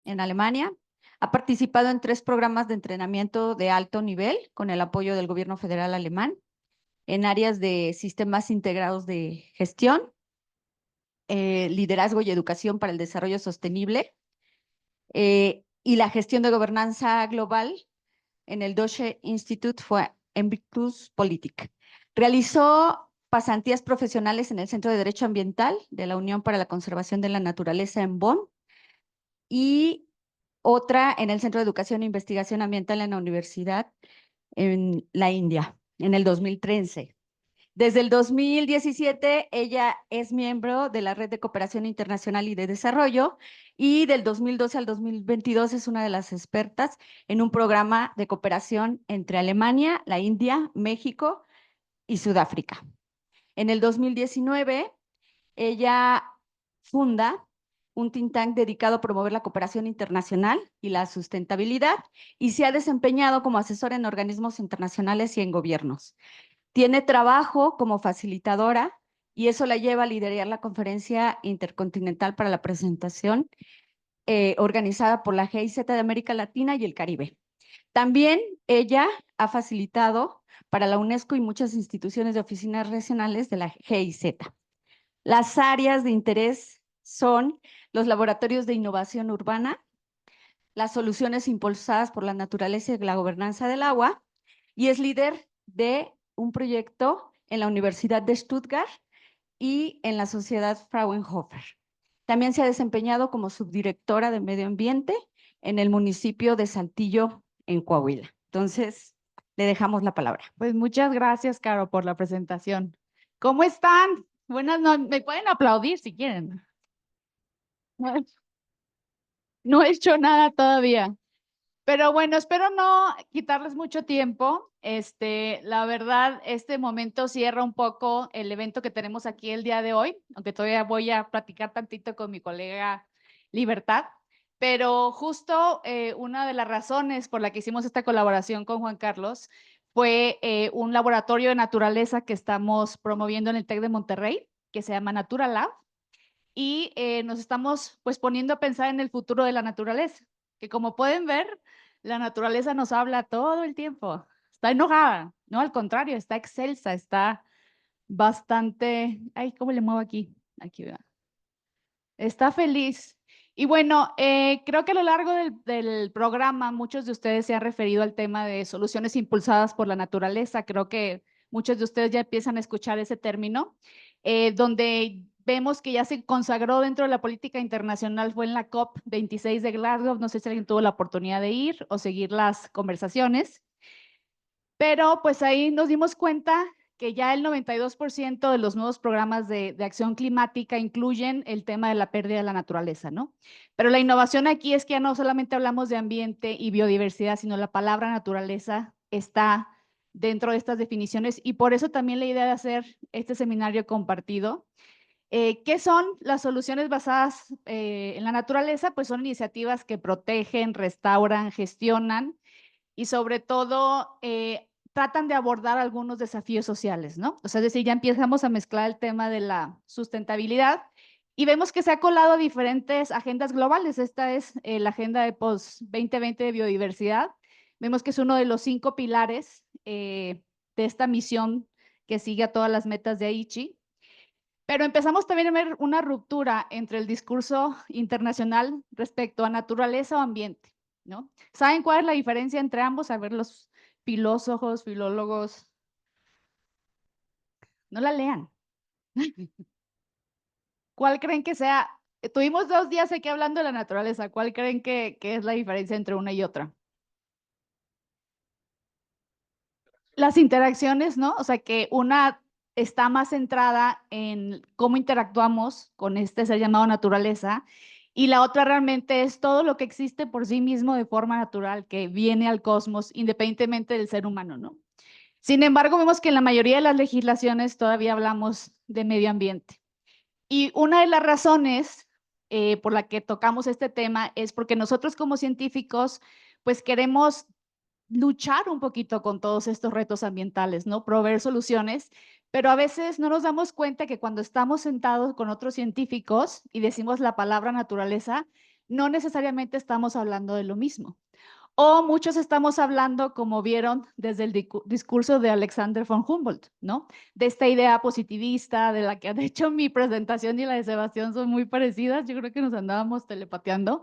en Alemania. Ha participado en 3 programas de entrenamiento de alto nivel con el apoyo del gobierno federal alemán en áreas de sistemas integrados de gestión, liderazgo y educación para el desarrollo sostenible y la gestión de gobernanza global en el Deutsche Institut für Entwicklungspolitik. Realizó pasantías profesionales en el Centro de Derecho Ambiental de la Unión para la Conservación de la Naturaleza en Bonn y otra en el Centro de Educación e Investigación Ambiental en la Universidad en la India, en el 2013. Desde el 2017, ella es miembro de la Red de Cooperación Internacional y de Desarrollo y del 2012 al 2022 es una de las expertas en un programa de cooperación entre Alemania, la India, México y Sudáfrica. En el 2019, ella funda un think tank dedicado a promover la cooperación internacional y la sustentabilidad y se ha desempeñado como asesora en organismos internacionales y en gobiernos. Tiene trabajo como facilitadora y eso la lleva a liderar la Conferencia Intercontinental para la Presentación organizada por la GIZ de América Latina y el Caribe. También ella ha facilitado para la UNESCO y muchas instituciones de oficinas regionales de la GIZ. Las áreas de interés son los laboratorios de innovación urbana, las soluciones impulsadas por la naturaleza y la gobernanza del agua, y es líder de un proyecto en la Universidad de Stuttgart y en la Sociedad Fraunhofer. También se ha desempeñado como subdirectora de Medio Ambiente en el municipio de Saltillo, en Coahuila. Entonces, le dejamos la palabra. Pues muchas gracias, Caro, por la presentación. ¿Cómo están? Buenas noches. Me pueden aplaudir si quieren. No he hecho nada todavía. Pero bueno, espero no quitarles mucho tiempo. La verdad, este momento cierra un poco el evento que tenemos aquí el día de hoy, aunque todavía voy a platicar tantito con mi colega Libertad. Pero justo una de las razones por la que hicimos esta colaboración con Juan Carlos fue un laboratorio de naturaleza que estamos promoviendo en el TEC de Monterrey, que se llama Natura Lab, y nos estamos pues poniendo a pensar en el futuro de la naturaleza, que como pueden ver, la naturaleza nos habla todo el tiempo. Está enojada, no, al contrario, está excelsa, está bastante, ay, ¿cómo le muevo aquí? Aquí, ¿verdad? Está feliz. Y bueno, creo que a lo largo del programa muchos de ustedes se han referido al tema de soluciones impulsadas por la naturaleza. Creo que muchos de ustedes ya empiezan a escuchar ese término, donde vemos que ya se consagró dentro de la política internacional, fue en la COP26 de Glasgow. No sé si alguien tuvo la oportunidad de ir o seguir las conversaciones, pero pues ahí nos dimos cuenta que ya el 92% de los nuevos programas de acción climática incluyen el tema de la pérdida de la naturaleza, ¿no? Pero la innovación aquí es que ya no solamente hablamos de ambiente y biodiversidad, sino la palabra naturaleza está dentro de estas definiciones y por eso también la idea de hacer este seminario compartido. ¿Qué son las soluciones basadas en la naturaleza? Pues son iniciativas que protegen, restauran, gestionan y sobre todo tratan de abordar algunos desafíos sociales, ¿no? O sea, es decir, ya empezamos a mezclar el tema de la sustentabilidad y vemos que se ha colado a diferentes agendas globales. Esta es la agenda de post-2020 de biodiversidad. Vemos que es uno de los 5 pilares de esta misión que sigue a todas las metas de Aichi. Pero empezamos también a ver una ruptura entre el discurso internacional respecto a naturaleza o ambiente, ¿no? ¿Saben cuál es la diferencia entre ambos? A ver, los filósofos, filólogos, no la lean. ¿Cuál creen que sea? Tuvimos 2 días aquí hablando de la naturaleza. ¿Cuál creen que es la diferencia entre una y otra? Las interacciones, ¿no? O sea, que una está más centrada en cómo interactuamos con este ser llamado naturaleza y la otra realmente es todo lo que existe por sí mismo de forma natural, que viene al cosmos independientemente del ser humano, ¿no? Sin embargo, vemos que en la mayoría de las legislaciones todavía hablamos de medio ambiente. Y una de las razones por la que tocamos este tema es porque nosotros como científicos, pues queremos luchar un poquito con todos estos retos ambientales, ¿no? Proveer soluciones, pero a veces no nos damos cuenta que cuando estamos sentados con otros científicos y decimos la palabra naturaleza, no necesariamente estamos hablando de lo mismo. O muchos estamos hablando, como vieron desde el discurso de Alexander von Humboldt, ¿no? De esta idea positivista, de la que de hecho mi presentación y la de Sebastián son muy parecidas, yo creo que nos andábamos telepateando,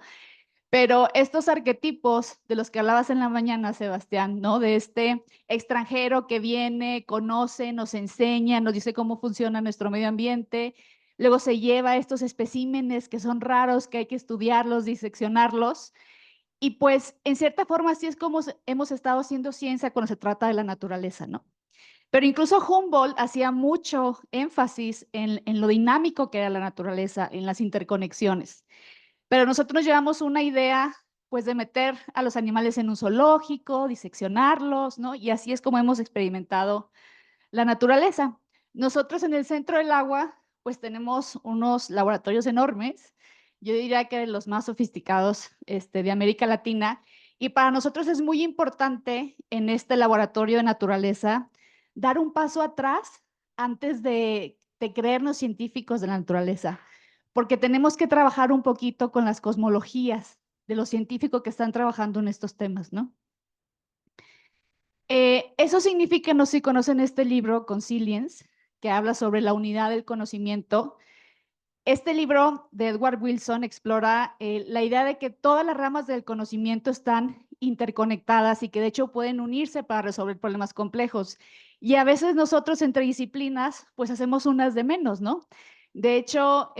pero estos arquetipos de los que hablabas en la mañana, Sebastián, ¿no? De este extranjero que viene, conoce, nos enseña, nos dice cómo funciona nuestro medio ambiente, luego se lleva estos especímenes que son raros, que hay que estudiarlos, diseccionarlos, y pues en cierta forma así es como hemos estado haciendo ciencia cuando se trata de la naturaleza, ¿no? Pero incluso Humboldt hacía mucho énfasis en lo dinámico que era la naturaleza, en las interconexiones. Pero nosotros llevamos una idea, pues, de meter a los animales en un zoológico, diseccionarlos, ¿no? Y así es como hemos experimentado la naturaleza. Nosotros en el Centro del Agua, pues tenemos unos laboratorios enormes, yo diría que de los más sofisticados de América Latina, y para nosotros es muy importante en este laboratorio de naturaleza dar un paso atrás antes de creernos científicos de la naturaleza, porque tenemos que trabajar un poquito con las cosmologías de los científicos que están trabajando en estos temas, ¿no? Eso significa, no sé si conocen este libro, Consilience, que habla sobre la unidad del conocimiento. Este libro de Edward Wilson explora la idea de que todas las ramas del conocimiento están interconectadas y que de hecho pueden unirse para resolver problemas complejos. Y a veces nosotros entre disciplinas pues hacemos unas de menos, ¿no? De hecho,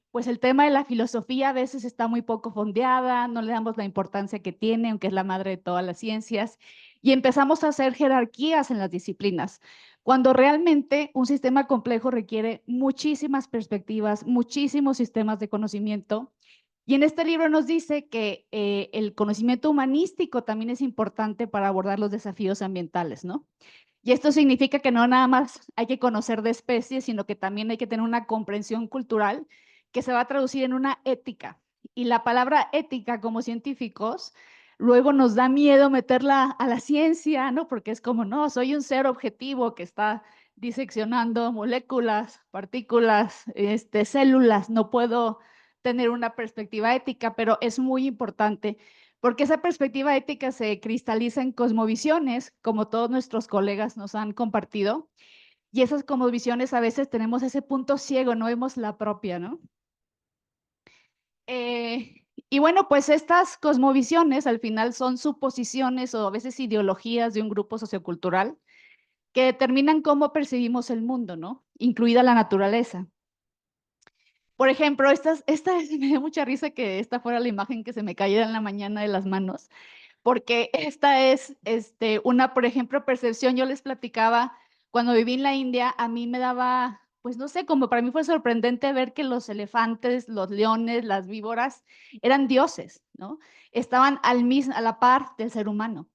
pues el tema de la filosofía a veces está muy poco fondeada, no le damos la importancia que tiene, aunque es la madre de todas las ciencias, y empezamos a hacer jerarquías en las disciplinas cuando realmente un sistema complejo requiere muchísimas perspectivas, muchísimos sistemas de conocimiento. Y en este libro nos dice que el conocimiento humanístico también es importante para abordar los desafíos ambientales, ¿no? Y esto significa que no nada más hay que conocer de especies, sino que también hay que tener una comprensión cultural que se va a traducir en una ética. Y la palabra ética como científicos luego nos da miedo meterla a la ciencia, ¿no? Porque es como, no, soy un ser objetivo que está diseccionando moléculas, partículas, células, no puedo tener una perspectiva ética, pero es muy importante porque esa perspectiva ética se cristaliza en cosmovisiones, como todos nuestros colegas nos han compartido, y esas cosmovisiones a veces tenemos ese punto ciego, no vemos la propia, ¿no? Y bueno, pues estas cosmovisiones al final son suposiciones o a veces ideologías de un grupo sociocultural que determinan cómo percibimos el mundo, ¿no? Incluida la naturaleza. Por ejemplo, esta me dio mucha risa que esta fuera la imagen que se me cayera en la mañana de las manos, porque esta es una, por ejemplo, percepción. Yo les platicaba, cuando viví en la India, a mí me daba, pues no sé, como para mí fue sorprendente ver que los elefantes, los leones, las víboras eran dioses, ¿no? Estaban a la par del ser humano.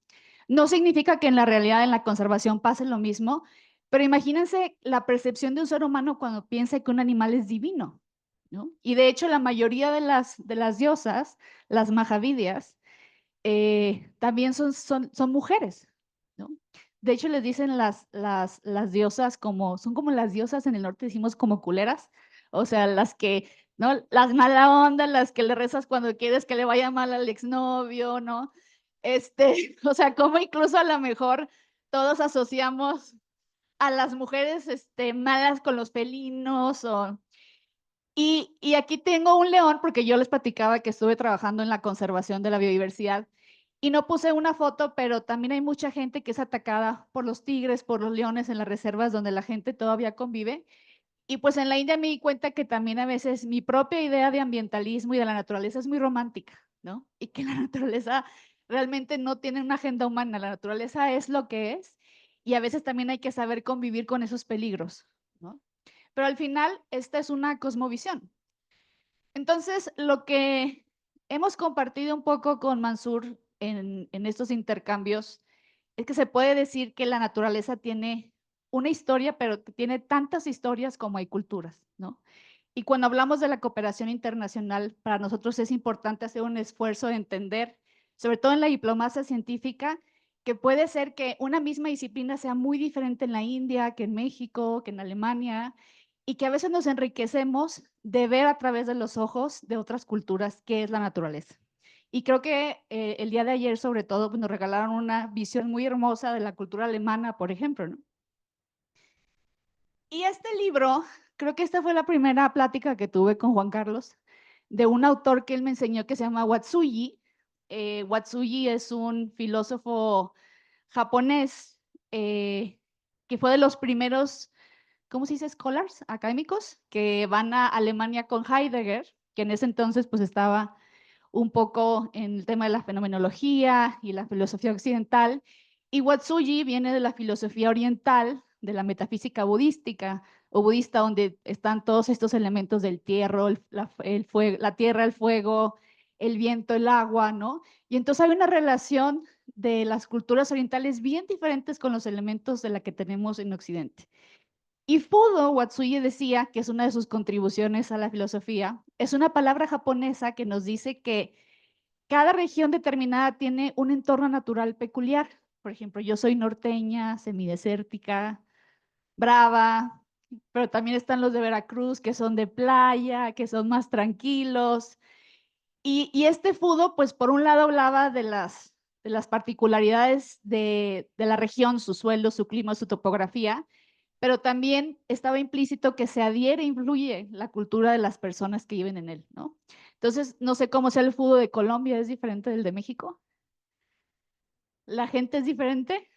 No significa que en la realidad, en la conservación, pase lo mismo, pero imagínense la percepción de un ser humano cuando piensa que un animal es divino, ¿no? Y de hecho, la mayoría de las diosas, las Mahavidyas, también son mujeres, ¿no? De hecho, les dicen las diosas como, son como las diosas en el norte, decimos como culeras, o sea, las que, ¿no? Las mala onda, las que le rezas cuando quieres que le vaya mal al exnovio, ¿no? O sea, como incluso a lo mejor todos asociamos a las mujeres, malas con los felinos o... Y aquí tengo un león porque yo les platicaba que estuve trabajando en la conservación de la biodiversidad y no puse una foto, pero también hay mucha gente que es atacada por los tigres, por los leones en las reservas donde la gente todavía convive. Y pues en la India me di cuenta que también a veces mi propia idea de ambientalismo y de la naturaleza es muy romántica, ¿no? Y que la naturaleza realmente no tiene una agenda humana, la naturaleza es lo que es y a veces también hay que saber convivir con esos peligros, ¿no? Pero al final, esta es una cosmovisión. Entonces, lo que hemos compartido un poco con Mansur en estos intercambios es que se puede decir que la naturaleza tiene una historia, pero que tiene tantas historias como hay culturas, ¿no? Y cuando hablamos de la cooperación internacional, para nosotros es importante hacer un esfuerzo de entender, sobre todo en la diplomacia científica, que puede ser que una misma disciplina sea muy diferente en la India, que en México, que en Alemania, y que a veces nos enriquecemos de ver a través de los ojos de otras culturas qué es la naturaleza. Y creo que el día de ayer, sobre todo, pues, nos regalaron una visión muy hermosa de la cultura alemana, por ejemplo, ¿no? Y este libro, creo que esta fue la primera plática que tuve con Juan Carlos, de un autor que él me enseñó que se llama Watsuji. Watsuji es un filósofo japonés que fue de los primeros, ¿cómo se dice? Scholars, académicos, que van a Alemania con Heidegger, que en ese entonces pues estaba un poco en el tema de la fenomenología y la filosofía occidental. Y Watsuji viene de la filosofía oriental, de la metafísica budística o budista, donde están todos estos elementos del tierra, el fuego, la tierra, el fuego, el viento, el agua, ¿no? Y entonces hay una relación de las culturas orientales bien diferentes con los elementos de la que tenemos en Occidente. Y Fudo Watsuji decía, que es una de sus contribuciones a la filosofía, es una palabra japonesa que nos dice que cada región determinada tiene un entorno natural peculiar. Por ejemplo, yo soy norteña, semidesértica, brava, pero también están los de Veracruz, que son de playa, que son más tranquilos. Y este Fudo, pues por un lado hablaba de las particularidades de la región, su suelo, su clima, su topografía, pero también estaba implícito que se adhiere, influye la cultura de las personas que viven en él, ¿no? Entonces, no sé cómo sea el fútbol de Colombia, ¿es diferente del de México? ¿La gente es diferente?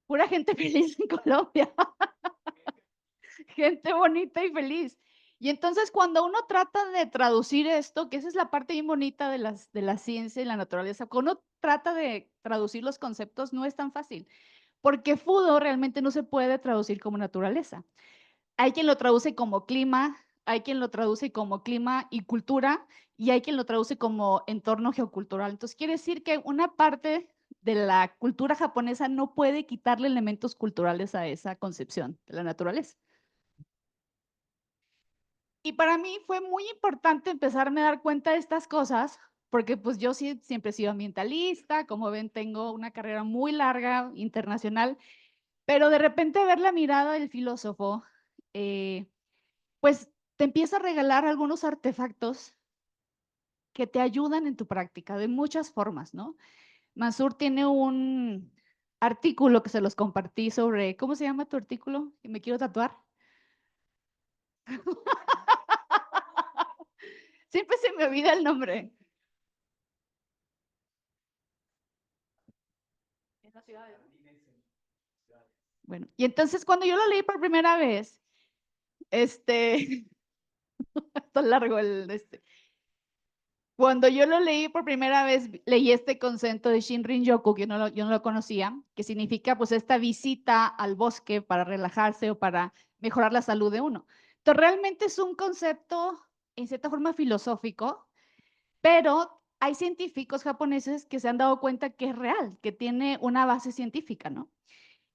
Pura gente feliz en Colombia, gente bonita y feliz. Y entonces cuando uno trata de traducir esto, que esa es la parte bien bonita de la ciencia y la naturaleza, cuando uno trata de traducir los conceptos no es tan fácil, porque fútbol realmente no se puede traducir como naturaleza. Hay quien lo traduce como clima, hay quien lo traduce como clima y cultura, y hay quien lo traduce como entorno geocultural. Entonces, quiere decir que una parte de la cultura japonesa no puede quitarle elementos culturales a esa concepción de la naturaleza. Y para mí fue muy importante empezarme a dar cuenta de estas cosas, porque pues yo sí, siempre he sido ambientalista, como ven, tengo una carrera muy larga, internacional, pero de repente ver la mirada del filósofo, pues te empieza a regalar algunos artefactos que te ayudan en tu práctica de muchas formas, ¿no? Mansur tiene un artículo que se los compartí sobre, ¿cómo se llama tu artículo? Que me quiero tatuar. Siempre se me olvida el nombre. En la ciudad, ¿no? Bueno, y entonces cuando yo lo leí por primera vez, está largo cuando yo lo leí por primera vez, leí este concepto de Shinrin-yoku, que yo no lo conocía, que significa pues esta visita al bosque para relajarse o para mejorar la salud de uno. Entonces realmente es un concepto en cierta forma filosófico, pero hay científicos japoneses que se han dado cuenta que es real, que tiene una base científica, ¿no?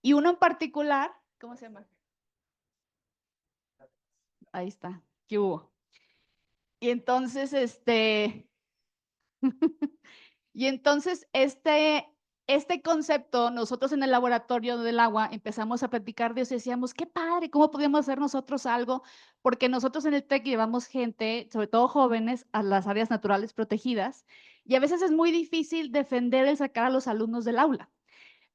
Y uno en particular, ¿cómo se llama? Ahí está, ¿qué hubo? Y entonces, y entonces este concepto, nosotros en el laboratorio del agua empezamos a platicar de eso y decíamos, qué padre, ¿cómo podríamos hacer nosotros algo? Porque nosotros en el TEC llevamos gente, sobre todo jóvenes, a las áreas naturales protegidas y a veces es muy difícil defender el sacar a los alumnos del aula.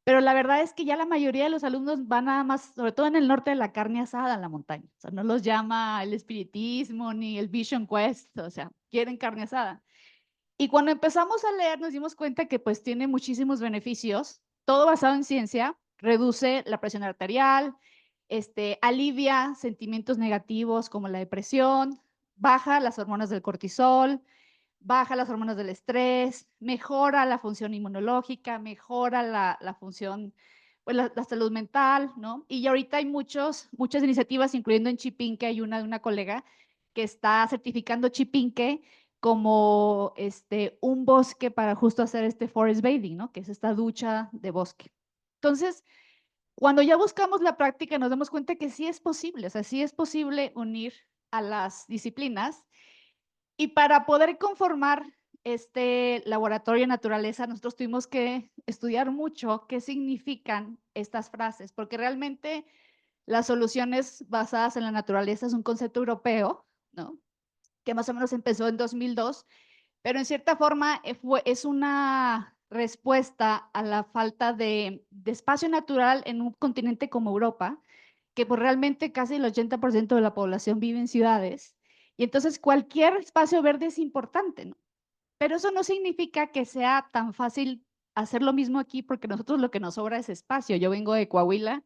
Pero la verdad es que ya la mayoría de los alumnos van nada más, sobre todo en el norte, de la carne asada en la montaña. O sea, no los llama el espiritismo ni el Vision Quest, o sea, quieren carne asada. Y cuando empezamos a leer nos dimos cuenta que pues tiene muchísimos beneficios, todo basado en ciencia, reduce la presión arterial, alivia sentimientos negativos como la depresión, baja las hormonas del cortisol, baja las hormonas del estrés, mejora la función inmunológica, mejora la función, pues la salud mental, ¿no? Y ahorita hay muchas iniciativas, incluyendo en Chipinque, hay una de una colega que está certificando Chipinque como un bosque para justo hacer este forest bathing, ¿no? Que es esta ducha de bosque. Entonces, cuando ya buscamos la práctica, nos damos cuenta que sí es posible, o sea, sí es posible unir a las disciplinas y para poder conformar este laboratorio de naturaleza, nosotros tuvimos que estudiar mucho qué significan estas frases, porque realmente las soluciones basadas en la naturaleza es un concepto europeo, ¿no? Que más o menos empezó en 2002, pero en cierta forma es una respuesta a la falta de espacio natural en un continente como Europa, que pues realmente casi el 80% de la población vive en ciudades, y entonces cualquier espacio verde es importante, ¿no? Pero eso no significa que sea tan fácil hacer lo mismo aquí, porque nosotros lo que nos sobra es espacio. Yo vengo de Coahuila,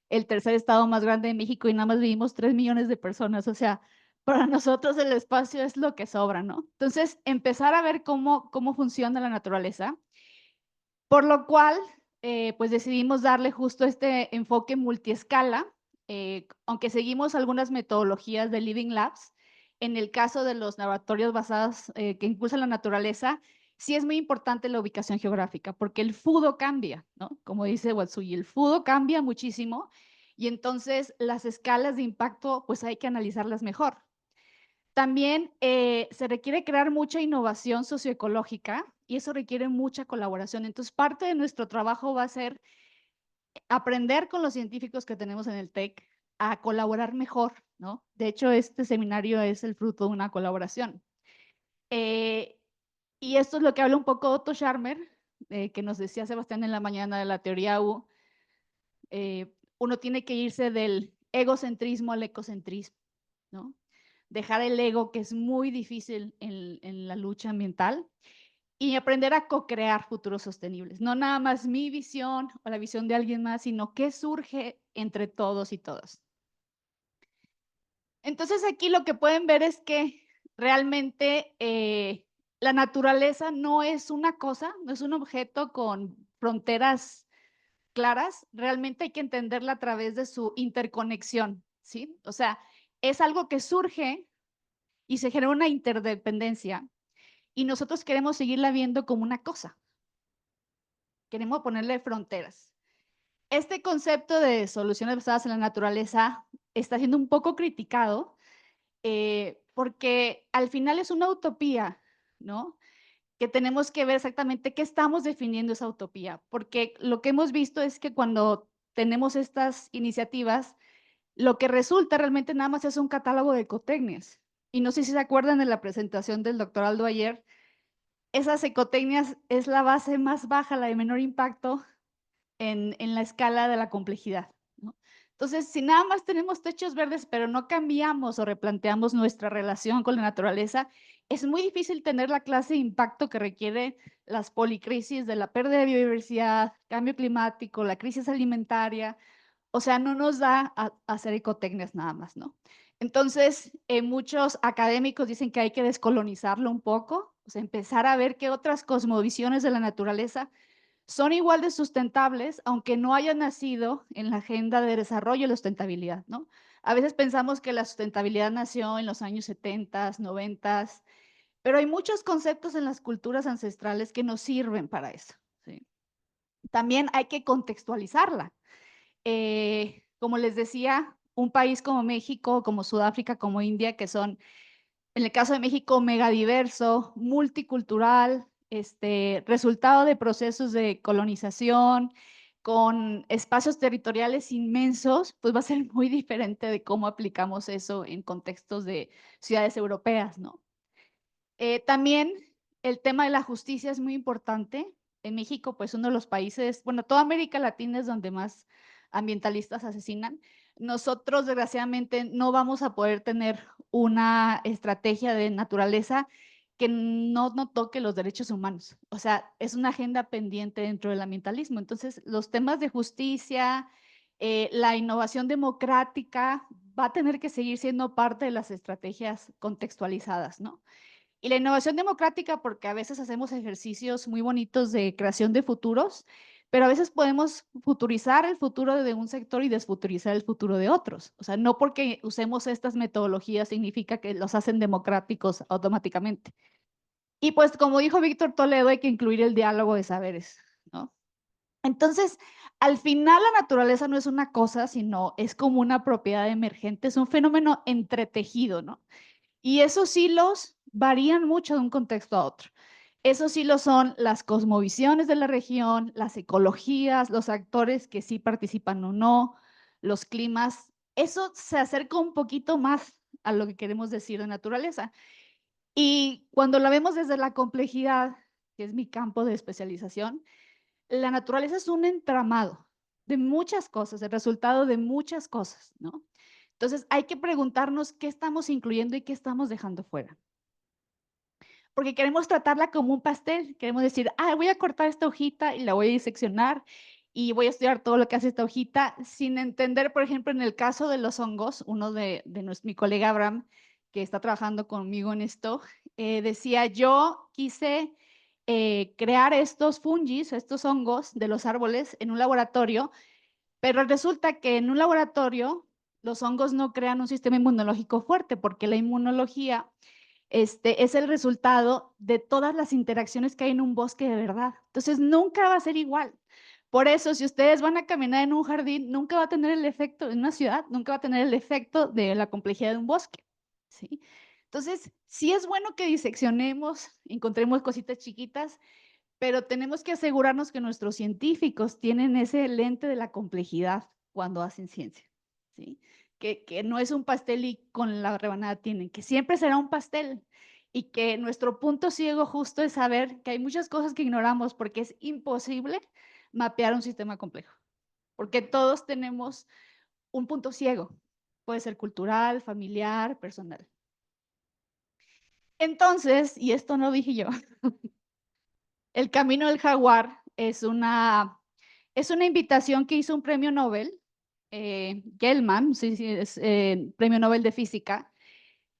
el tercer estado más grande de México, y nada más vivimos 3 millones de personas. O sea, para nosotros el espacio es lo que sobra, ¿no? Entonces, empezar a ver cómo funciona la naturaleza, por lo cual, pues decidimos darle justo este enfoque multiescala, aunque seguimos algunas metodologías de Living Labs. En el caso de los laboratorios basados que impulsan la naturaleza, sí es muy importante la ubicación geográfica, porque el FUDO cambia, ¿no? Como dice Watsuji, el FUDO cambia muchísimo, y entonces las escalas de impacto, pues hay que analizarlas mejor. También se requiere crear mucha innovación socioecológica, y eso requiere mucha colaboración. Entonces, parte de nuestro trabajo va a ser aprender con los científicos que tenemos en el TEC a colaborar mejor, ¿no? De hecho, este seminario es el fruto de una colaboración. Y esto es lo que habla un poco Otto Scharmer, que nos decía Sebastián en la mañana de la teoría U. Uno tiene que irse del egocentrismo al ecocentrismo, ¿no? Dejar el ego, que es muy difícil en la lucha ambiental, y aprender a co-crear futuros sostenibles. No nada más mi visión o la visión de alguien más, sino qué surge entre todos y todas. Entonces aquí lo que pueden ver es que realmente la naturaleza no es una cosa, no es un objeto con fronteras claras, realmente hay que entenderla a través de su interconexión, ¿sí? O sea, es algo que surge y se genera una interdependencia, y nosotros queremos seguirla viendo como una cosa. Queremos ponerle fronteras. Este concepto de soluciones basadas en la naturaleza está siendo un poco criticado porque al final es una utopía, ¿no? Que tenemos que ver exactamente qué estamos definiendo esa utopía, porque lo que hemos visto es que cuando tenemos estas iniciativas, lo que resulta realmente nada más es un catálogo de ecotecnias. Y no sé si se acuerdan de la presentación del doctor Aldo ayer, esas ecotecnias es la base más baja, la de menor impacto en la escala de la complejidad, ¿no? Entonces, si nada más tenemos techos verdes, pero no cambiamos o replanteamos nuestra relación con la naturaleza, es muy difícil tener la clase de impacto que requiere las policrisis de la pérdida de biodiversidad, cambio climático, la crisis alimentaria. O sea, no nos da a hacer ecotecnias nada más, ¿no? Entonces, muchos académicos dicen que hay que descolonizarlo un poco, o sea, empezar a ver qué otras cosmovisiones de la naturaleza son igual de sustentables, aunque no hayan nacido en la agenda de desarrollo y la sustentabilidad, ¿no? A veces pensamos que la sustentabilidad nació en los años 70, 90, pero hay muchos conceptos en las culturas ancestrales que nos sirven para eso, ¿sí? También hay que contextualizarla. Como les decía, un país como México, como Sudáfrica, como India, que son, en el caso de México, megadiverso, multicultural, resultado de procesos de colonización, con espacios territoriales inmensos, pues va a ser muy diferente de cómo aplicamos eso en contextos de ciudades europeas, ¿no? También el tema de la justicia es muy importante. En México, pues uno de los países, bueno, toda América Latina es donde más ambientalistas asesinan. Nosotros, desgraciadamente, no vamos a poder tener una estrategia de naturaleza que no toque los derechos humanos. O sea, es una agenda pendiente dentro del ambientalismo. Entonces, los temas de justicia, la innovación democrática va a tener que seguir siendo parte de las estrategias contextualizadas, ¿no? Y la innovación democrática, porque a veces hacemos ejercicios muy bonitos de creación de futuros, pero a veces podemos futurizar el futuro de un sector y desfuturizar el futuro de otros. O sea, no porque usemos estas metodologías significa que los hacen democráticos automáticamente. Y pues, como dijo Víctor Toledo, hay que incluir el diálogo de saberes, ¿no? Entonces, al final la naturaleza no es una cosa, sino es como una propiedad emergente, es un fenómeno entretejido, ¿no? Y esos hilos varían mucho de un contexto a otro. Eso sí lo son las cosmovisiones de la región, las ecologías, los actores que sí participan o no, los climas. Eso se acerca un poquito más a lo que queremos decir de naturaleza. Y cuando la vemos desde la complejidad, que es mi campo de especialización, la naturaleza es un entramado de muchas cosas, el resultado de muchas cosas, ¿no? Entonces hay que preguntarnos qué estamos incluyendo y qué estamos dejando fuera. Porque queremos tratarla como un pastel, queremos decir, ah, voy a cortar esta hojita y la voy a diseccionar y voy a estudiar todo lo que hace esta hojita, sin entender, por ejemplo, en el caso de los hongos, uno de mi colega Abraham, que está trabajando conmigo en esto, decía, yo quise crear estos fungis, estos hongos de los árboles en un laboratorio, pero resulta que en un laboratorio los hongos no crean un sistema inmunológico fuerte, porque la inmunología es el resultado de todas las interacciones que hay en un bosque de verdad. Entonces, nunca va a ser igual. Por eso, si ustedes van a caminar en un jardín, nunca va a tener el efecto, en una ciudad, nunca va a tener el efecto de la complejidad de un bosque, ¿sí? Entonces, sí es bueno que diseccionemos, encontremos cositas chiquitas, pero tenemos que asegurarnos que nuestros científicos tienen ese lente de la complejidad cuando hacen ciencia, ¿sí? Que no es un pastel y con la rebanada tienen, que siempre será un pastel y que nuestro punto ciego justo es saber que hay muchas cosas que ignoramos porque es imposible mapear un sistema complejo, porque todos tenemos un punto ciego, puede ser cultural, familiar, personal. Entonces, y esto no dije yo, el camino del jaguar es una invitación que hizo un premio Nobel, Gell-Mann, sí, sí, es premio Nobel de Física,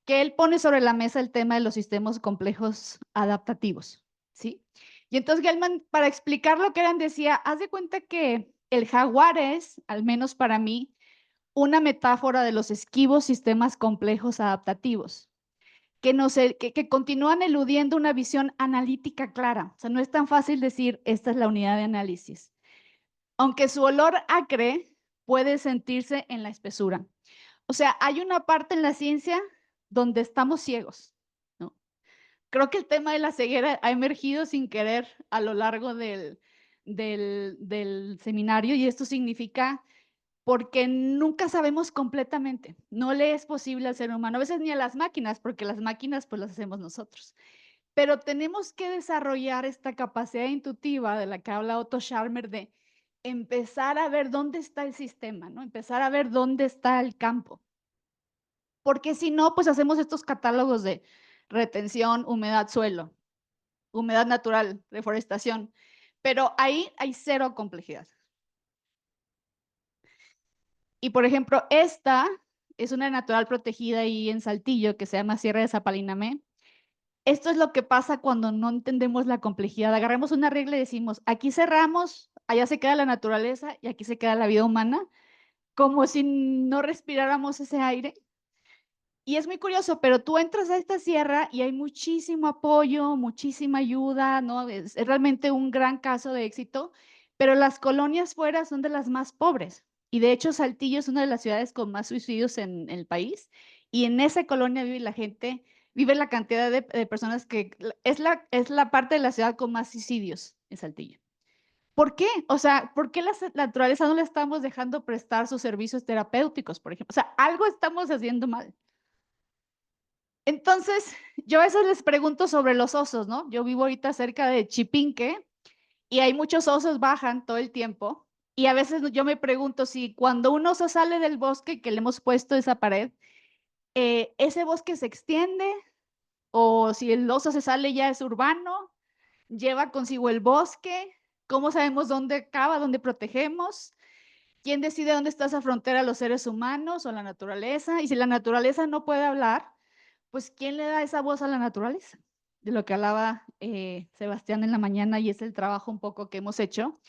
que él pone sobre la mesa el tema de los sistemas complejos adaptativos, ¿sí? Y entonces Gell-Mann, para explicar lo que eran, decía, haz de cuenta que el jaguar es, al menos para mí, una metáfora de los esquivos sistemas complejos adaptativos, que continúan eludiendo una visión analítica clara. O sea, no es tan fácil decir, esta es la unidad de análisis. Aunque su olor acre puede sentirse en la espesura. O sea, hay una parte en la ciencia donde estamos ciegos, ¿no? Creo que el tema de la ceguera ha emergido sin querer a lo largo del seminario, y esto significa porque nunca sabemos completamente. No le es posible al ser humano, a veces ni a las máquinas, porque las máquinas pues las hacemos nosotros. Pero tenemos que desarrollar esta capacidad intuitiva de la que habla Otto Scharmer, de empezar a ver dónde está el sistema, ¿no? Empezar a ver dónde está el campo. Porque si no, pues hacemos estos catálogos de retención, humedad, suelo, humedad natural, reforestación. Pero ahí hay cero complejidad. Y por ejemplo, esta es una natural protegida ahí en Saltillo que se llama Sierra de Zapalinamé. Esto es lo que pasa cuando no entendemos la complejidad. Agarramos una regla y decimos, aquí cerramos, allá se queda la naturaleza y aquí se queda la vida humana, como si no respiráramos ese aire. Y es muy curioso, pero tú entras a esta sierra y hay muchísimo apoyo, muchísima ayuda, ¿no? Es realmente un gran caso de éxito, pero las colonias fuera son de las más pobres. Y de hecho, Saltillo es una de las ciudades con más suicidios en el país. Y en esa colonia vive la gente, vive la cantidad de personas que es la parte de la ciudad con más suicidios en Saltillo. ¿Por qué? O sea, ¿por qué la naturaleza no le estamos dejando prestar sus servicios terapéuticos, por ejemplo? O sea, algo estamos haciendo mal. Entonces, yo a veces les pregunto sobre los osos, ¿no? Yo vivo ahorita cerca de Chipinque y hay muchos osos, bajan todo el tiempo. Y a veces yo me pregunto si cuando un oso sale del bosque que le hemos puesto esa pared, ese bosque se extiende, o si el oso se sale ya es urbano, lleva consigo el bosque, ¿cómo sabemos dónde acaba, dónde protegemos? ¿Quién decide dónde está esa frontera, los seres humanos o la naturaleza? Y si la naturaleza no puede hablar, pues ¿quién le da esa voz a la naturaleza? De lo que hablaba Sebastián en la mañana, y es el trabajo un poco que hemos hecho.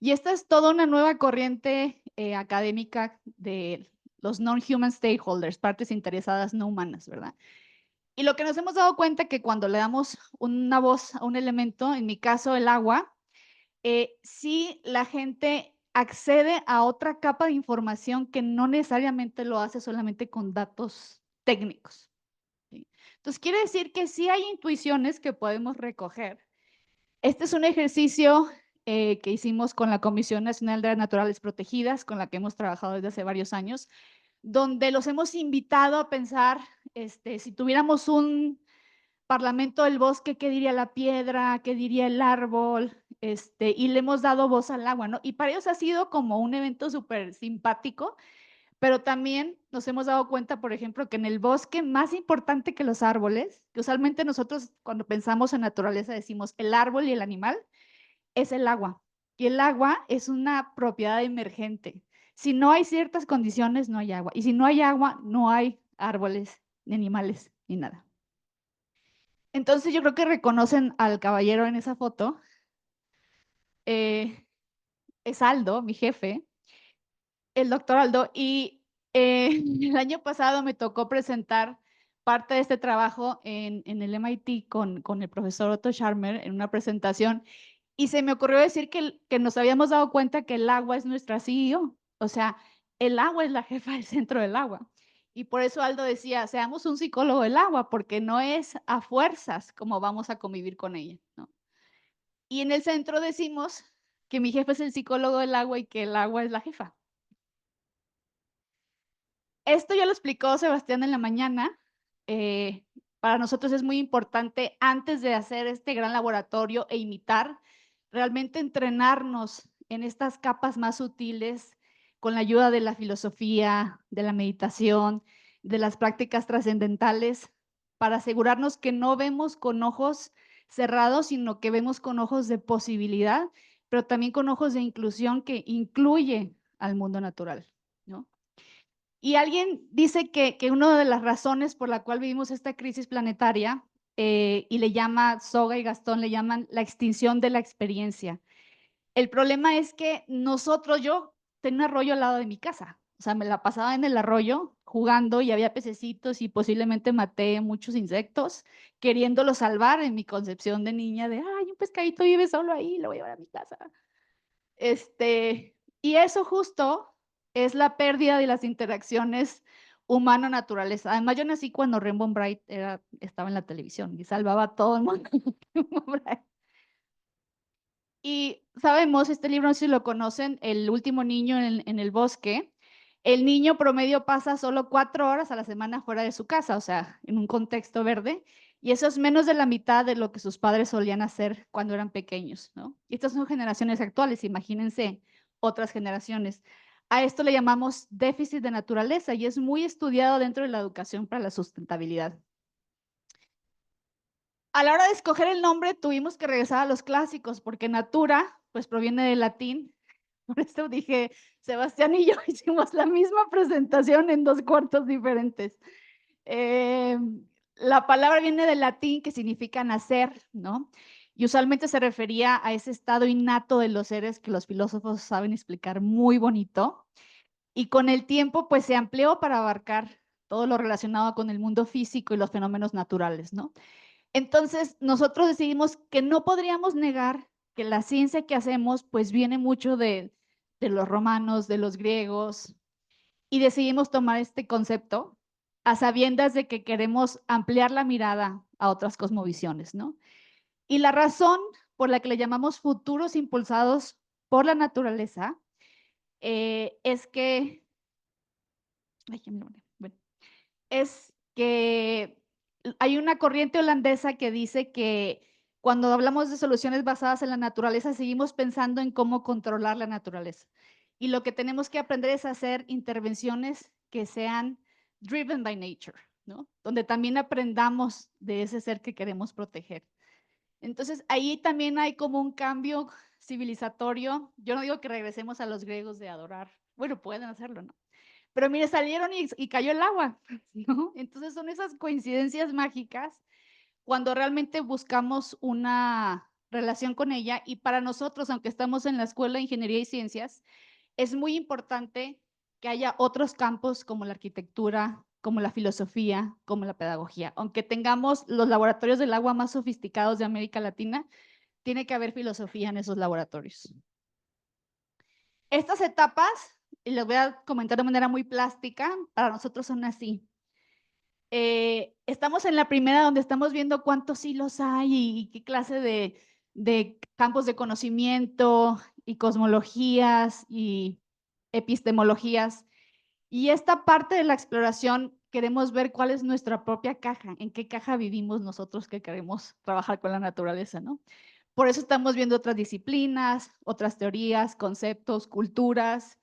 Y esta es toda una nueva corriente académica de los non-human stakeholders, partes interesadas no humanas, ¿verdad? Y lo que nos hemos dado cuenta que cuando le damos una voz a un elemento, en mi caso el agua, sí la gente accede a otra capa de información que no necesariamente lo hace solamente con datos técnicos. ¿Sí? Entonces, quiere decir que sí hay intuiciones que podemos recoger Este es un ejercicio que hicimos con la Comisión Nacional de Áreas Naturales Protegidas, con la que hemos trabajado desde hace varios años, donde los hemos invitado a pensar, si tuviéramos un parlamento del bosque, ¿qué diría la piedra? ¿Qué diría el árbol? Y le hemos dado voz al agua, ¿no? Y para ellos ha sido como un evento súper simpático, pero también nos hemos dado cuenta, por ejemplo, que en el bosque más importante que los árboles, que usualmente nosotros cuando pensamos en naturaleza decimos el árbol y el animal, es el agua. Y el agua es una propiedad emergente. Si no hay ciertas condiciones, no hay agua. Y si no hay agua, no hay árboles, ni animales, ni nada. Entonces yo creo que reconocen al caballero en esa foto. Es Aldo, mi jefe, el doctor Aldo. Y el año pasado me tocó presentar parte de este trabajo en el MIT con el profesor Otto Scharmer en una presentación. Y se me ocurrió decir que nos habíamos dado cuenta que el agua es nuestra CEO. O sea, el agua es la jefa del centro del agua. Y por eso Aldo decía, seamos un psicólogo del agua, porque no es a fuerzas como vamos a convivir con ella, ¿no? Y en el centro decimos que mi jefe es el psicólogo del agua y que el agua es la jefa. Esto ya lo explicó Sebastián en la mañana. Para nosotros es muy importante, antes de hacer este gran laboratorio e imitar, realmente entrenarnos en estas capas más sutiles con la ayuda de la filosofía, de la meditación, de las prácticas trascendentales, para asegurarnos que no vemos con ojos cerrados, sino que vemos con ojos de posibilidad, pero también con ojos de inclusión que incluye al mundo natural, ¿no? Y alguien dice que una de las razones por la cual vivimos esta crisis planetaria, y le llama, Soga y Gastón le llaman la extinción de la experiencia. El problema es que yo tenía un arroyo al lado de mi casa, o sea, me la pasaba en el arroyo jugando y había pececitos y posiblemente maté muchos insectos, queriéndolo salvar en mi concepción de niña de, ay, un pescadito vive solo ahí, lo voy a llevar a mi casa. Y eso justo es la pérdida de las interacciones humano-naturaleza. Además, yo nací cuando Rainbow Bright estaba en la televisión y salvaba a todo el mundo. Y sabemos, este libro, no sé si lo conocen, El último niño en el bosque. El niño promedio pasa solo 4 horas a la semana fuera de su casa, o sea, en un contexto verde, y eso es menos de la mitad de lo que sus padres solían hacer cuando eran pequeños, ¿no? Y estas son generaciones actuales, imagínense otras generaciones. A esto le llamamos déficit de naturaleza y es muy estudiado dentro de la educación para la sustentabilidad. A la hora de escoger el nombre tuvimos que regresar a los clásicos porque natura pues proviene del latín. Por eso dije, Sebastián y yo hicimos la misma presentación en 2 cuartos diferentes. La palabra viene del latín que significa nacer, ¿no? Y usualmente se refería a ese estado innato de los seres que los filósofos saben explicar muy bonito. Y con el tiempo pues se amplió para abarcar todo lo relacionado con el mundo físico y los fenómenos naturales, ¿no? Entonces, nosotros decidimos que no podríamos negar que la ciencia que hacemos, pues viene mucho de los romanos, de los griegos, y decidimos tomar este concepto a sabiendas de que queremos ampliar la mirada a otras cosmovisiones, ¿no? Y la razón por la que le llamamos futuros impulsados por la naturaleza es que, ay, ya me lo mandé. Bueno, es que hay una corriente holandesa que dice que cuando hablamos de soluciones basadas en la naturaleza, seguimos pensando en cómo controlar la naturaleza. Y lo que tenemos que aprender es hacer intervenciones que sean driven by nature, ¿no? Donde también aprendamos de ese ser que queremos proteger. Entonces, ahí también hay como un cambio civilizatorio. Yo no digo que regresemos a los griegos de adorar. Bueno, pueden hacerlo, ¿no? Pero mire, salieron y cayó el agua, ¿no? Entonces son esas coincidencias mágicas cuando realmente buscamos una relación con ella. Y para nosotros, aunque estamos en la Escuela de Ingeniería y Ciencias, es muy importante que haya otros campos como la arquitectura, como la filosofía, como la pedagogía. Aunque tengamos los laboratorios del agua más sofisticados de América Latina, tiene que haber filosofía en esos laboratorios. Estas etapas, y les voy a comentar de manera muy plástica, para nosotros son así. Estamos en la primera donde estamos viendo cuántos hilos hay y qué clase de campos de conocimiento y cosmologías y epistemologías. Y esta parte de la exploración queremos ver cuál es nuestra propia caja, en qué caja vivimos nosotros que queremos trabajar con la naturaleza, ¿no? Por eso estamos viendo otras disciplinas, otras teorías, conceptos, culturas,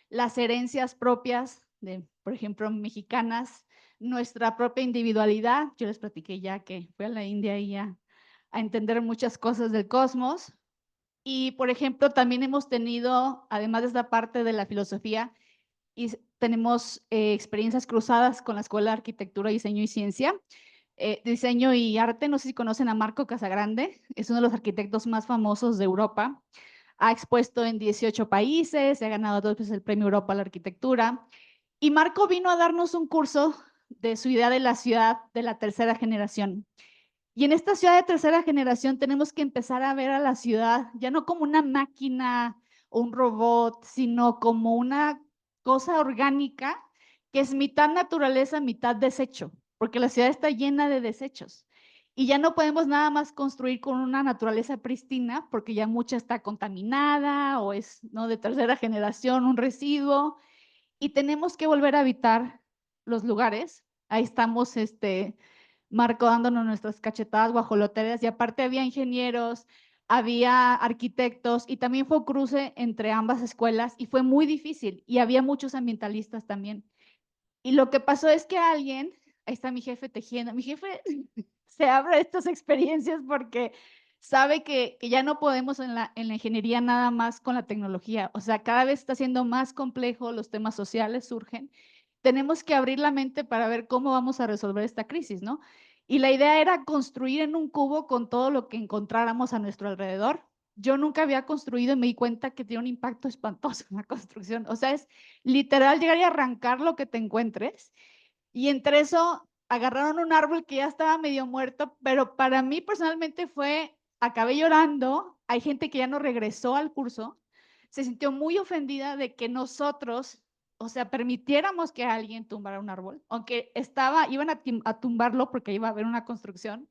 las herencias propias de, por ejemplo, mexicanas, nuestra propia individualidad. Yo les platiqué ya que fui a la India y ya a entender muchas cosas del cosmos. Y, por ejemplo, también hemos tenido, además de esta parte de la filosofía, y tenemos experiencias cruzadas con la Escuela de Arquitectura, Diseño y Ciencia, Diseño y Arte. No sé si conocen a Marco Casagrande, es uno de los arquitectos más famosos de Europa. Ha expuesto en 18 países, se ha ganado 2 veces el Premio Europa a la Arquitectura. Y Marco vino a darnos un curso de su idea de la ciudad de la tercera generación. Y en esta ciudad de tercera generación tenemos que empezar a ver a la ciudad ya no como una máquina o un robot, sino como una cosa orgánica que es mitad naturaleza, mitad desecho, porque la ciudad está llena de desechos. Y ya no podemos nada más construir con una naturaleza pristina, porque ya mucha está contaminada o es, ¿no?, de tercera generación, un residuo, y tenemos que volver a habitar los lugares. Ahí estamos, Marco dándonos nuestras cachetadas guajoloteras, y aparte había ingenieros, había arquitectos, y también fue un cruce entre ambas escuelas, y fue muy difícil, y había muchos ambientalistas también. Y lo que pasó es que alguien, ahí está mi jefe tejiendo, mi jefe se abre a estas experiencias porque sabe que ya no podemos en la ingeniería nada más con la tecnología, o sea, cada vez está siendo más complejo, los temas sociales surgen, tenemos que abrir la mente para ver cómo vamos a resolver esta crisis, ¿no? Y la idea era construir en un cubo con todo lo que encontráramos a nuestro alrededor. Yo nunca había construido y me di cuenta que tiene un impacto espantoso en la construcción. O sea, es literal llegar y arrancar lo que te encuentres. Y entre eso agarraron un árbol que ya estaba medio muerto, pero para mí personalmente acabé llorando. Hay gente que ya no regresó al curso, se sintió muy ofendida de que nosotros, o sea, permitiéramos que alguien tumbara un árbol, aunque iban a tumbarlo porque iba a haber una construcción.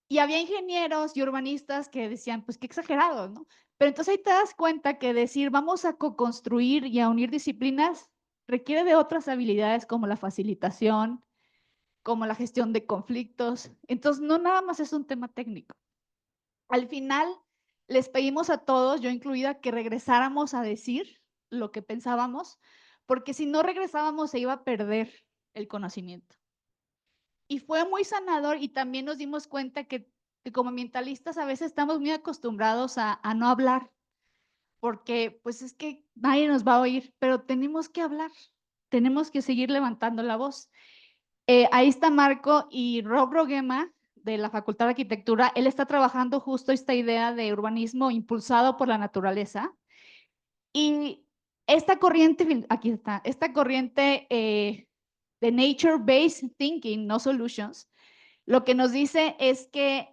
Y había ingenieros y urbanistas que decían, pues qué exagerados, ¿no? Pero entonces ahí te das cuenta que decir vamos a co-construir y a unir disciplinas requiere de otras habilidades como la facilitación, como la gestión de conflictos. Entonces, no nada más es un tema técnico. Al final, les pedimos a todos, yo incluida, que regresáramos a decir lo que pensábamos, porque si no regresábamos se iba a perder el conocimiento. Y fue muy sanador, y también nos dimos cuenta que como ambientalistas a veces estamos muy acostumbrados a no hablar, porque pues es que nadie nos va a oír, pero tenemos que hablar, tenemos que seguir levantando la voz. Ahí está Marco y Rob Rogema de la Facultad de Arquitectura. Él está trabajando justo esta idea de urbanismo impulsado por la naturaleza. Y esta corriente, aquí está, esta corriente de Nature-Based Thinking, no Solutions, lo que nos dice es que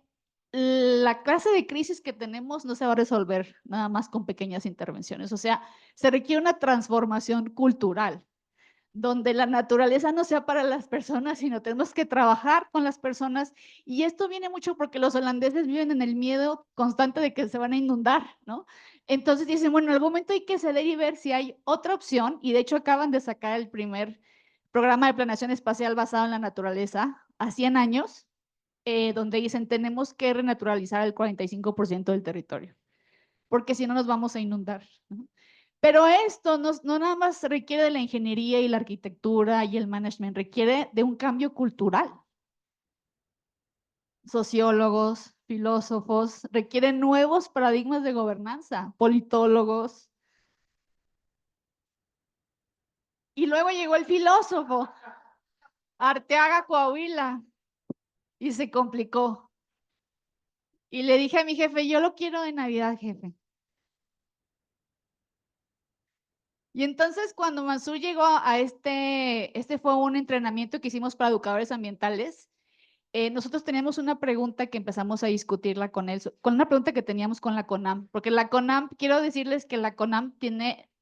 la clase de crisis que tenemos no se va a resolver nada más con pequeñas intervenciones. O sea, se requiere una transformación cultural, donde la naturaleza no sea para las personas, sino tenemos que trabajar con las personas. Y esto viene mucho porque los holandeses viven en el miedo constante de que se van a inundar, ¿no? Entonces dicen, bueno, en algún momento hay que ceder y ver si hay otra opción. Y de hecho acaban de sacar el primer programa de planeación espacial basado en la naturaleza a 100 años, donde dicen, tenemos que renaturalizar el 45% del territorio, porque si no nos vamos a inundar, ¿no? Pero esto no nada más requiere de la ingeniería y la arquitectura y el management, requiere de un cambio cultural. Sociólogos, filósofos, requieren nuevos paradigmas de gobernanza, politólogos. Y luego llegó el filósofo, Arteaga Coahuila, y se complicó. Y le dije a mi jefe, yo lo quiero de Navidad, jefe. Y entonces cuando Mansur llegó a este fue un entrenamiento que hicimos para educadores ambientales. Nosotros teníamos una pregunta que empezamos a discutirla con él, con una pregunta que teníamos con la CONAM, porque la CONAM, quiero decirles que la CONAM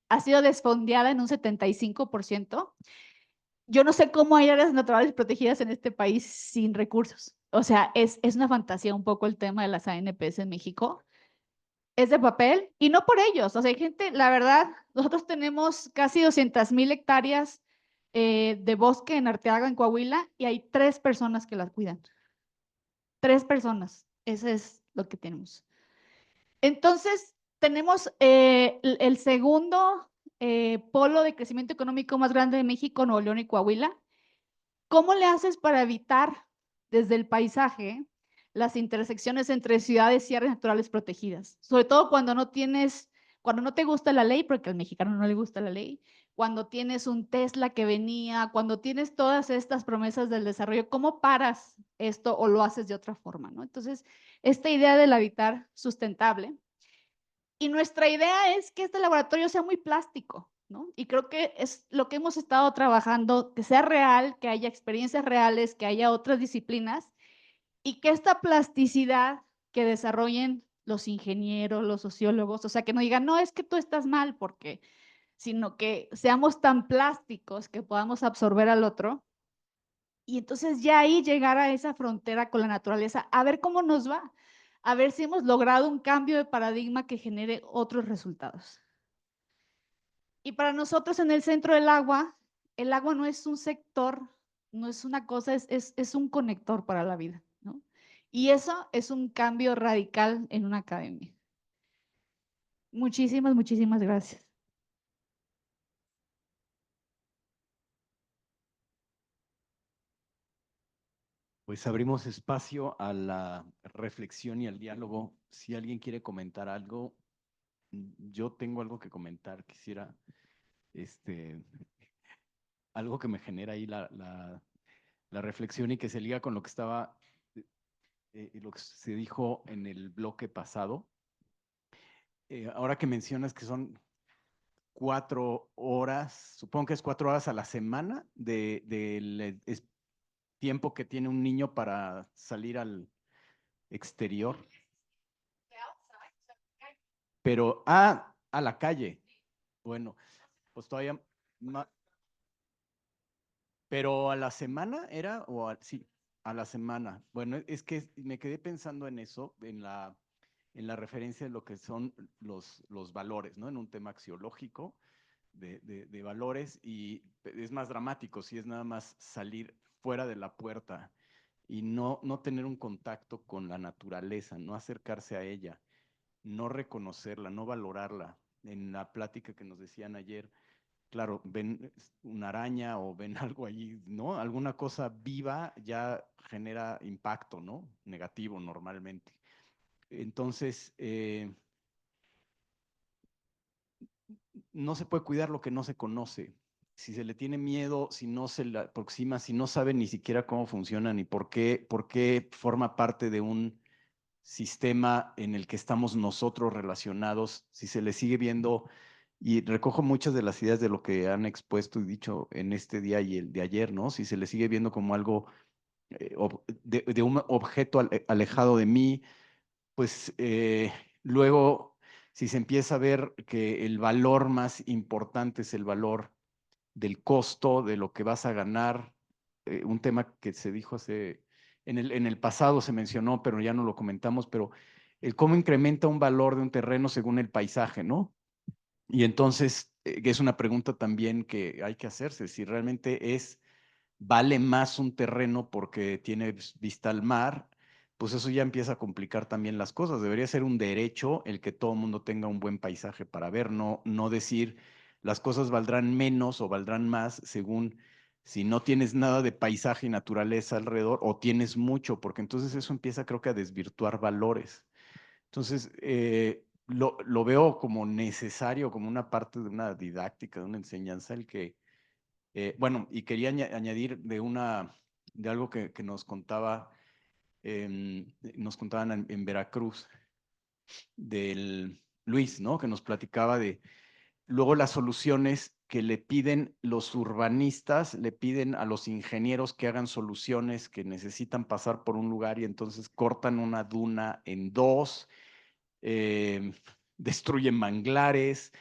ha sido desfondeada en un 75%. Yo no sé cómo hay áreas naturales protegidas en este país sin recursos. o sea, es una fantasía un poco el tema de las ANPs en México. Es de papel y no por ellos. O sea, hay gente, la verdad, nosotros tenemos casi 200,000 hectáreas de bosque en Arteaga, en Coahuila, y hay 3 personas que las cuidan. 3 personas. Ese es lo que tenemos. Entonces, tenemos el segundo polo de crecimiento económico más grande de México, Nuevo León y Coahuila. ¿Cómo le haces para evitar desde el paisaje las intersecciones entre ciudades y áreas naturales protegidas? Sobre todo cuando no te gusta la ley, porque al mexicano no le gusta la ley, cuando tienes un Tesla que venía, cuando tienes todas estas promesas del desarrollo, ¿cómo paras esto o lo haces de otra forma, ¿no? Entonces, esta idea del habitar sustentable. Y nuestra idea es que este laboratorio sea muy plástico, ¿no? Y creo que es lo que hemos estado trabajando, que sea real, que haya experiencias reales, que haya otras disciplinas y que esta plasticidad que desarrollen los ingenieros, los sociólogos, o sea, que no digan, no, es que tú estás mal, porque, sino que seamos tan plásticos que podamos absorber al otro y entonces ya ahí llegar a esa frontera con la naturaleza, a ver cómo nos va, a ver si hemos logrado un cambio de paradigma que genere otros resultados. Y para nosotros en el centro del agua, el agua no es un sector, no es una cosa, es un conector para la vida, ¿no? Y eso es un cambio radical en una academia. Muchísimas, muchísimas gracias. Pues abrimos espacio a la reflexión y al diálogo. Si alguien quiere comentar algo, yo tengo algo que comentar. Quisiera, algo que me genera ahí la reflexión y que se liga con lo que estaba, lo que se dijo en el bloque pasado. Ahora que mencionas que son 4 horas, supongo que es 4 horas a la semana del tiempo que tiene un niño para salir al exterior. Pero, a la calle. Bueno, pues todavía, pero a la semana era, sí, a la semana. Bueno, es que me quedé pensando en eso, en la referencia de lo que son los valores, ¿no? En un tema axiológico de valores y es más dramático si es nada más salir fuera de la puerta y no tener un contacto con la naturaleza, no acercarse a ella, no reconocerla, no valorarla. En la plática que nos decían ayer, claro, ven una araña o ven algo allí, ¿no? Alguna cosa viva ya genera impacto, ¿no? Negativo normalmente. Entonces, no se puede cuidar lo que no se conoce. Si se le tiene miedo, si no se le aproxima, si no sabe ni siquiera cómo funciona ni por qué forma parte de un sistema en el que estamos nosotros relacionados, si se le sigue viendo, y recojo muchas de las ideas de lo que han expuesto y dicho en este día y el de ayer, ¿no? Si se le sigue viendo como algo de un objeto alejado de mí, pues luego, si se empieza a ver que el valor más importante es el valor del costo, de lo que vas a ganar, un tema que se dijo en el pasado se mencionó, pero ya no lo comentamos, pero el cómo incrementa un valor de un terreno según el paisaje, ¿no? Y entonces, es una pregunta también que hay que hacerse, si realmente vale más un terreno porque tiene vista al mar, pues eso ya empieza a complicar también las cosas. Debería ser un derecho el que todo el mundo tenga un buen paisaje para ver, no decir las cosas valdrán menos o valdrán más según si no tienes nada de paisaje y naturaleza alrededor o tienes mucho, porque entonces eso empieza creo que a desvirtuar valores. Entonces, lo veo como necesario, como una parte de una didáctica, de una enseñanza, el que bueno, y quería añadir de algo que nos contaban en Veracruz, del Luis, ¿no? Que nos platicaba de luego las soluciones que le piden los urbanistas, le piden a los ingenieros que hagan soluciones que necesitan pasar por un lugar y entonces cortan una duna en dos, destruyen manglares,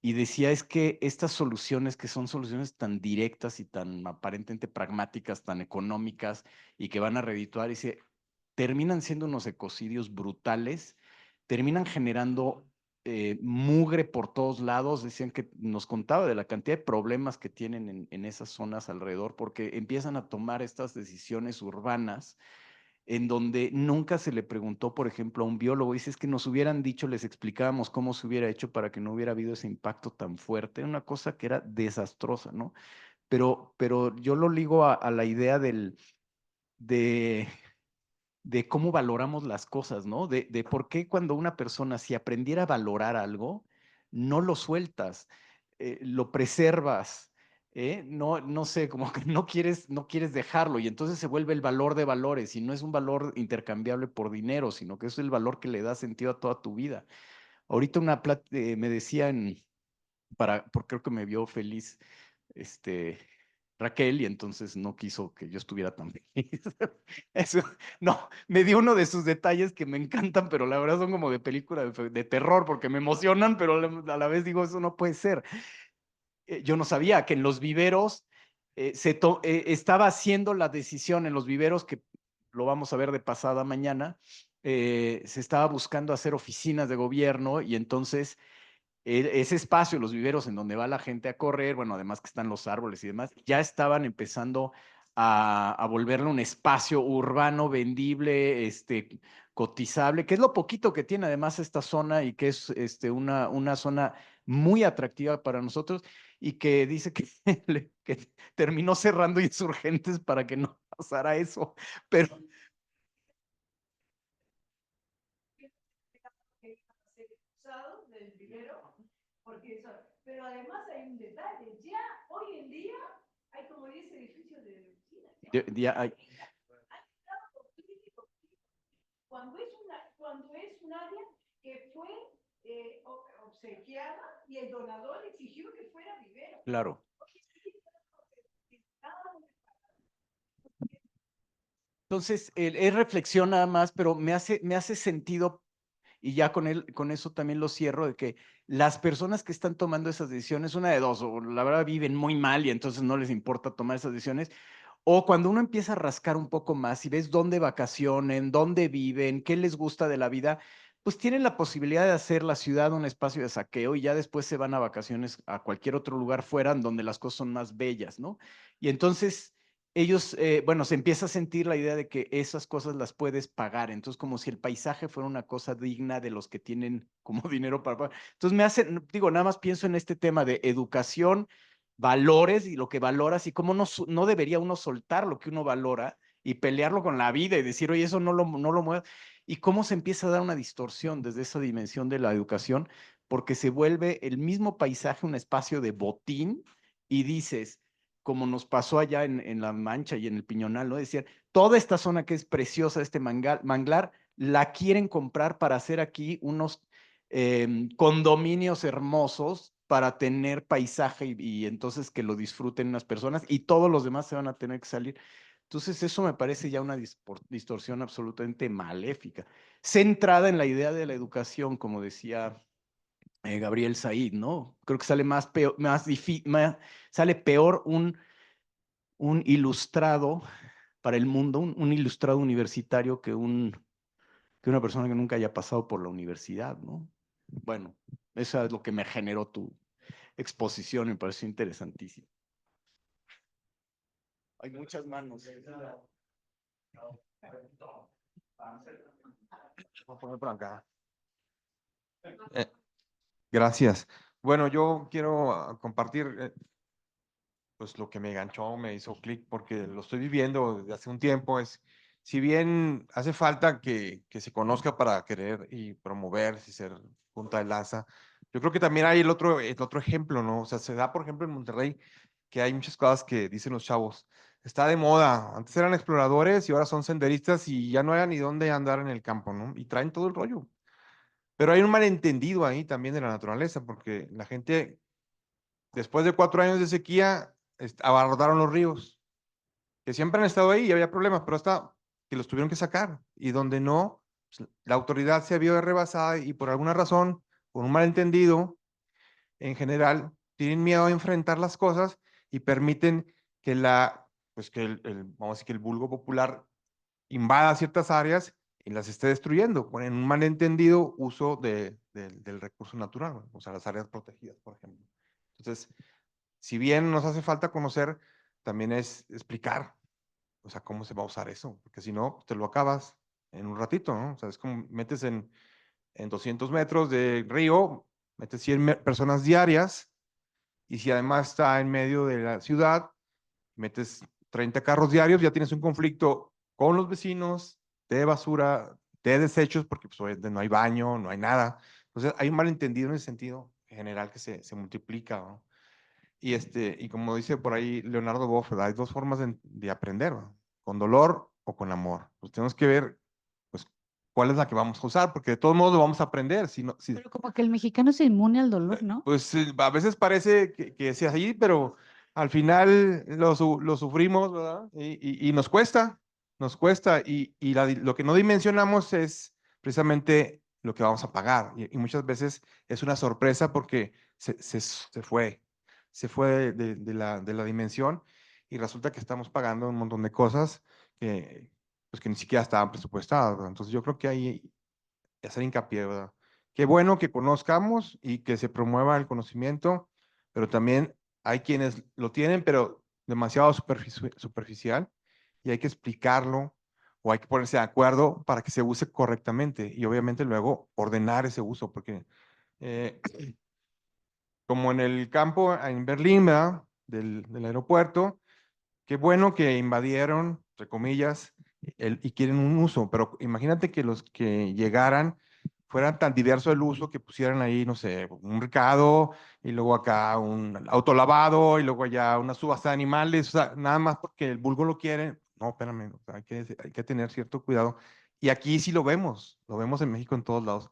y decía, es que estas soluciones, que son soluciones tan directas y tan aparentemente pragmáticas, tan económicas y que van a redituar, dice, terminan siendo unos ecocidios brutales, terminan generando mugre por todos lados. Decían que nos contaba de la cantidad de problemas que tienen en esas zonas alrededor, porque empiezan a tomar estas decisiones urbanas en donde nunca se le preguntó, por ejemplo, a un biólogo. Dice, es que nos hubieran dicho, les explicábamos cómo se hubiera hecho para que no hubiera habido ese impacto tan fuerte. Una cosa que era desastrosa, ¿no? Pero yo lo ligo a la idea de, de cómo valoramos las cosas, ¿no? De por qué cuando una persona, si aprendiera a valorar algo, no lo sueltas, lo preservas, no sé, como que no quieres dejarlo y entonces se vuelve el valor de valores y no es un valor intercambiable por dinero, sino que es el valor que le da sentido a toda tu vida. Ahorita me decían, porque creo que me vio feliz, Raquel, y entonces no quiso que yo estuviera tan feliz. Eso, no, me dio uno de sus detalles que me encantan, pero la verdad son como de película de terror, porque me emocionan, pero a la vez digo, eso no puede ser. Yo no sabía que en los viveros estaba haciendo la decisión en los viveros, que lo vamos a ver de pasada mañana, se estaba buscando hacer oficinas de gobierno y entonces ese espacio, los viveros en donde va la gente a correr, bueno, además que están los árboles y demás, ya estaban empezando a volverlo un espacio urbano vendible, cotizable, que es lo poquito que tiene además esta zona y que es una zona muy atractiva para nosotros y que dice que, que terminó cerrando Insurgentes para que no pasara eso, pero pero además hay un detalle, ya hoy en día hay como 10 edificios de medicina. ya hay, cuando es un área que fue obsequiada y el donador exigió que fuera vivero. claro. Entonces, es reflexión nada más, pero me hace sentido, y ya con eso también lo cierro, de que las personas que están tomando esas decisiones, una de dos, o la verdad viven muy mal y entonces no les importa tomar esas decisiones, o cuando uno empieza a rascar un poco más y ves dónde vacacionen, dónde viven, qué les gusta de la vida, pues tienen la posibilidad de hacer la ciudad un espacio de saqueo y ya después se van a vacaciones a cualquier otro lugar fuera donde las cosas son más bellas, ¿no? Y entonces ellos, bueno, se empieza a sentir la idea de que esas cosas las puedes pagar. Entonces, como si el paisaje fuera una cosa digna de los que tienen como dinero para pagar. Entonces, digo, nada más pienso en este tema de educación, valores y lo que valoras y cómo no debería uno soltar lo que uno valora y pelearlo con la vida y decir, oye, eso no lo muevas. Y cómo se empieza a dar una distorsión desde esa dimensión de la educación, porque se vuelve el mismo paisaje un espacio de botín y dices, como nos pasó allá en La Mancha y en el Piñonal, ¿no? Decían, toda esta zona que es preciosa, este manglar, la quieren comprar para hacer aquí unos condominios hermosos para tener paisaje y entonces que lo disfruten las personas y todos los demás se van a tener que salir. Entonces eso me parece ya una distorsión absolutamente maléfica, centrada en la idea de la educación, como decía Gabriel Said, ¿no? Creo que sale sale peor un ilustrado para el mundo, un ilustrado universitario que una persona que nunca haya pasado por la universidad, ¿no? Bueno, eso es lo que me generó tu exposición, me pareció interesantísimo. Hay muchas manos. Voy a poner por acá. Gracias. Bueno, yo quiero compartir pues lo que me enganchó, me hizo clic porque lo estoy viviendo desde hace un tiempo. Si bien hace falta que se conozca para querer y promover y ser punta de lanza, yo creo que también hay el otro ejemplo, ¿no? O sea, se da, por ejemplo, en Monterrey, que hay muchas cosas que dicen los chavos. Está de moda. Antes eran exploradores y ahora son senderistas y ya no hay ni dónde andar en el campo, ¿no? Y traen todo el rollo. Pero hay un malentendido ahí también de la naturaleza, porque la gente, después de 4 años de sequía, abarrotaron los ríos, que siempre han estado ahí y había problemas, pero hasta que los tuvieron que sacar. Y donde no, pues, la autoridad se vio rebasada y por alguna razón, por un malentendido, en general, tienen miedo a enfrentar las cosas y permiten que pues que vamos a decir que el vulgo popular invada ciertas áreas y las esté destruyendo, en un malentendido uso del recurso natural, o sea, las áreas protegidas, por ejemplo. Entonces, si bien nos hace falta conocer, también es explicar, o sea, cómo se va a usar eso, porque si no, te lo acabas en un ratito, ¿no? O sea, es como metes en 200 metros de río, metes 100 personas diarias, y si además está en medio de la ciudad, metes 30 carros diarios, ya tienes un conflicto con los vecinos de basura, de desechos, porque pues, obviamente no hay baño, no hay nada. Entonces, hay un malentendido en el sentido general que se multiplica, ¿no? Y como dice por ahí Leonardo Boff, ¿verdad? Hay dos formas de aprender, ¿no? Con dolor o con amor. Pues tenemos que ver, pues, cuál es la que vamos a usar, porque de todos modos lo vamos a aprender. Pero como que el mexicano es inmune al dolor, ¿no? Pues a veces parece que sea así, pero al final lo sufrimos, ¿verdad? Y nos cuesta, lo que no dimensionamos es precisamente lo que vamos a pagar. Y muchas veces es una sorpresa porque se fue de la dimensión y resulta que estamos pagando un montón de cosas pues que ni siquiera estaban presupuestadas, ¿verdad? Entonces yo creo que hay que hacer hincapié, ¿verdad? Qué bueno que conozcamos y que se promueva el conocimiento, pero también hay quienes lo tienen, pero demasiado superficial, y hay que explicarlo o hay que ponerse de acuerdo para que se use correctamente y obviamente luego ordenar ese uso, porque eh, como en el campo en Berlín, ¿verdad? Del aeropuerto, qué bueno que invadieron, entre comillas, y quieren un uso, pero imagínate que los que llegaran fueran tan diverso el uso que pusieran ahí, no sé, un mercado y luego acá un autolavado y luego allá una subasta de animales, o sea, nada más porque el vulgo lo quiere. No, espérame, o sea, hay que tener cierto cuidado. Y aquí sí lo vemos en México en todos lados,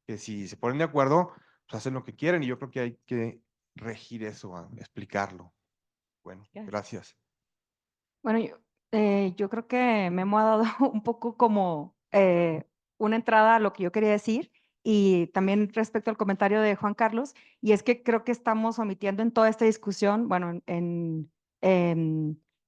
que si se ponen de acuerdo, pues hacen lo que quieren y yo creo que hay que regir eso, explicarlo. Bueno, gracias. Bueno, yo creo que Memo ha dado un poco como una entrada a lo que yo quería decir y también respecto al comentario de Juan Carlos, y es que creo que estamos omitiendo en toda esta discusión, bueno, en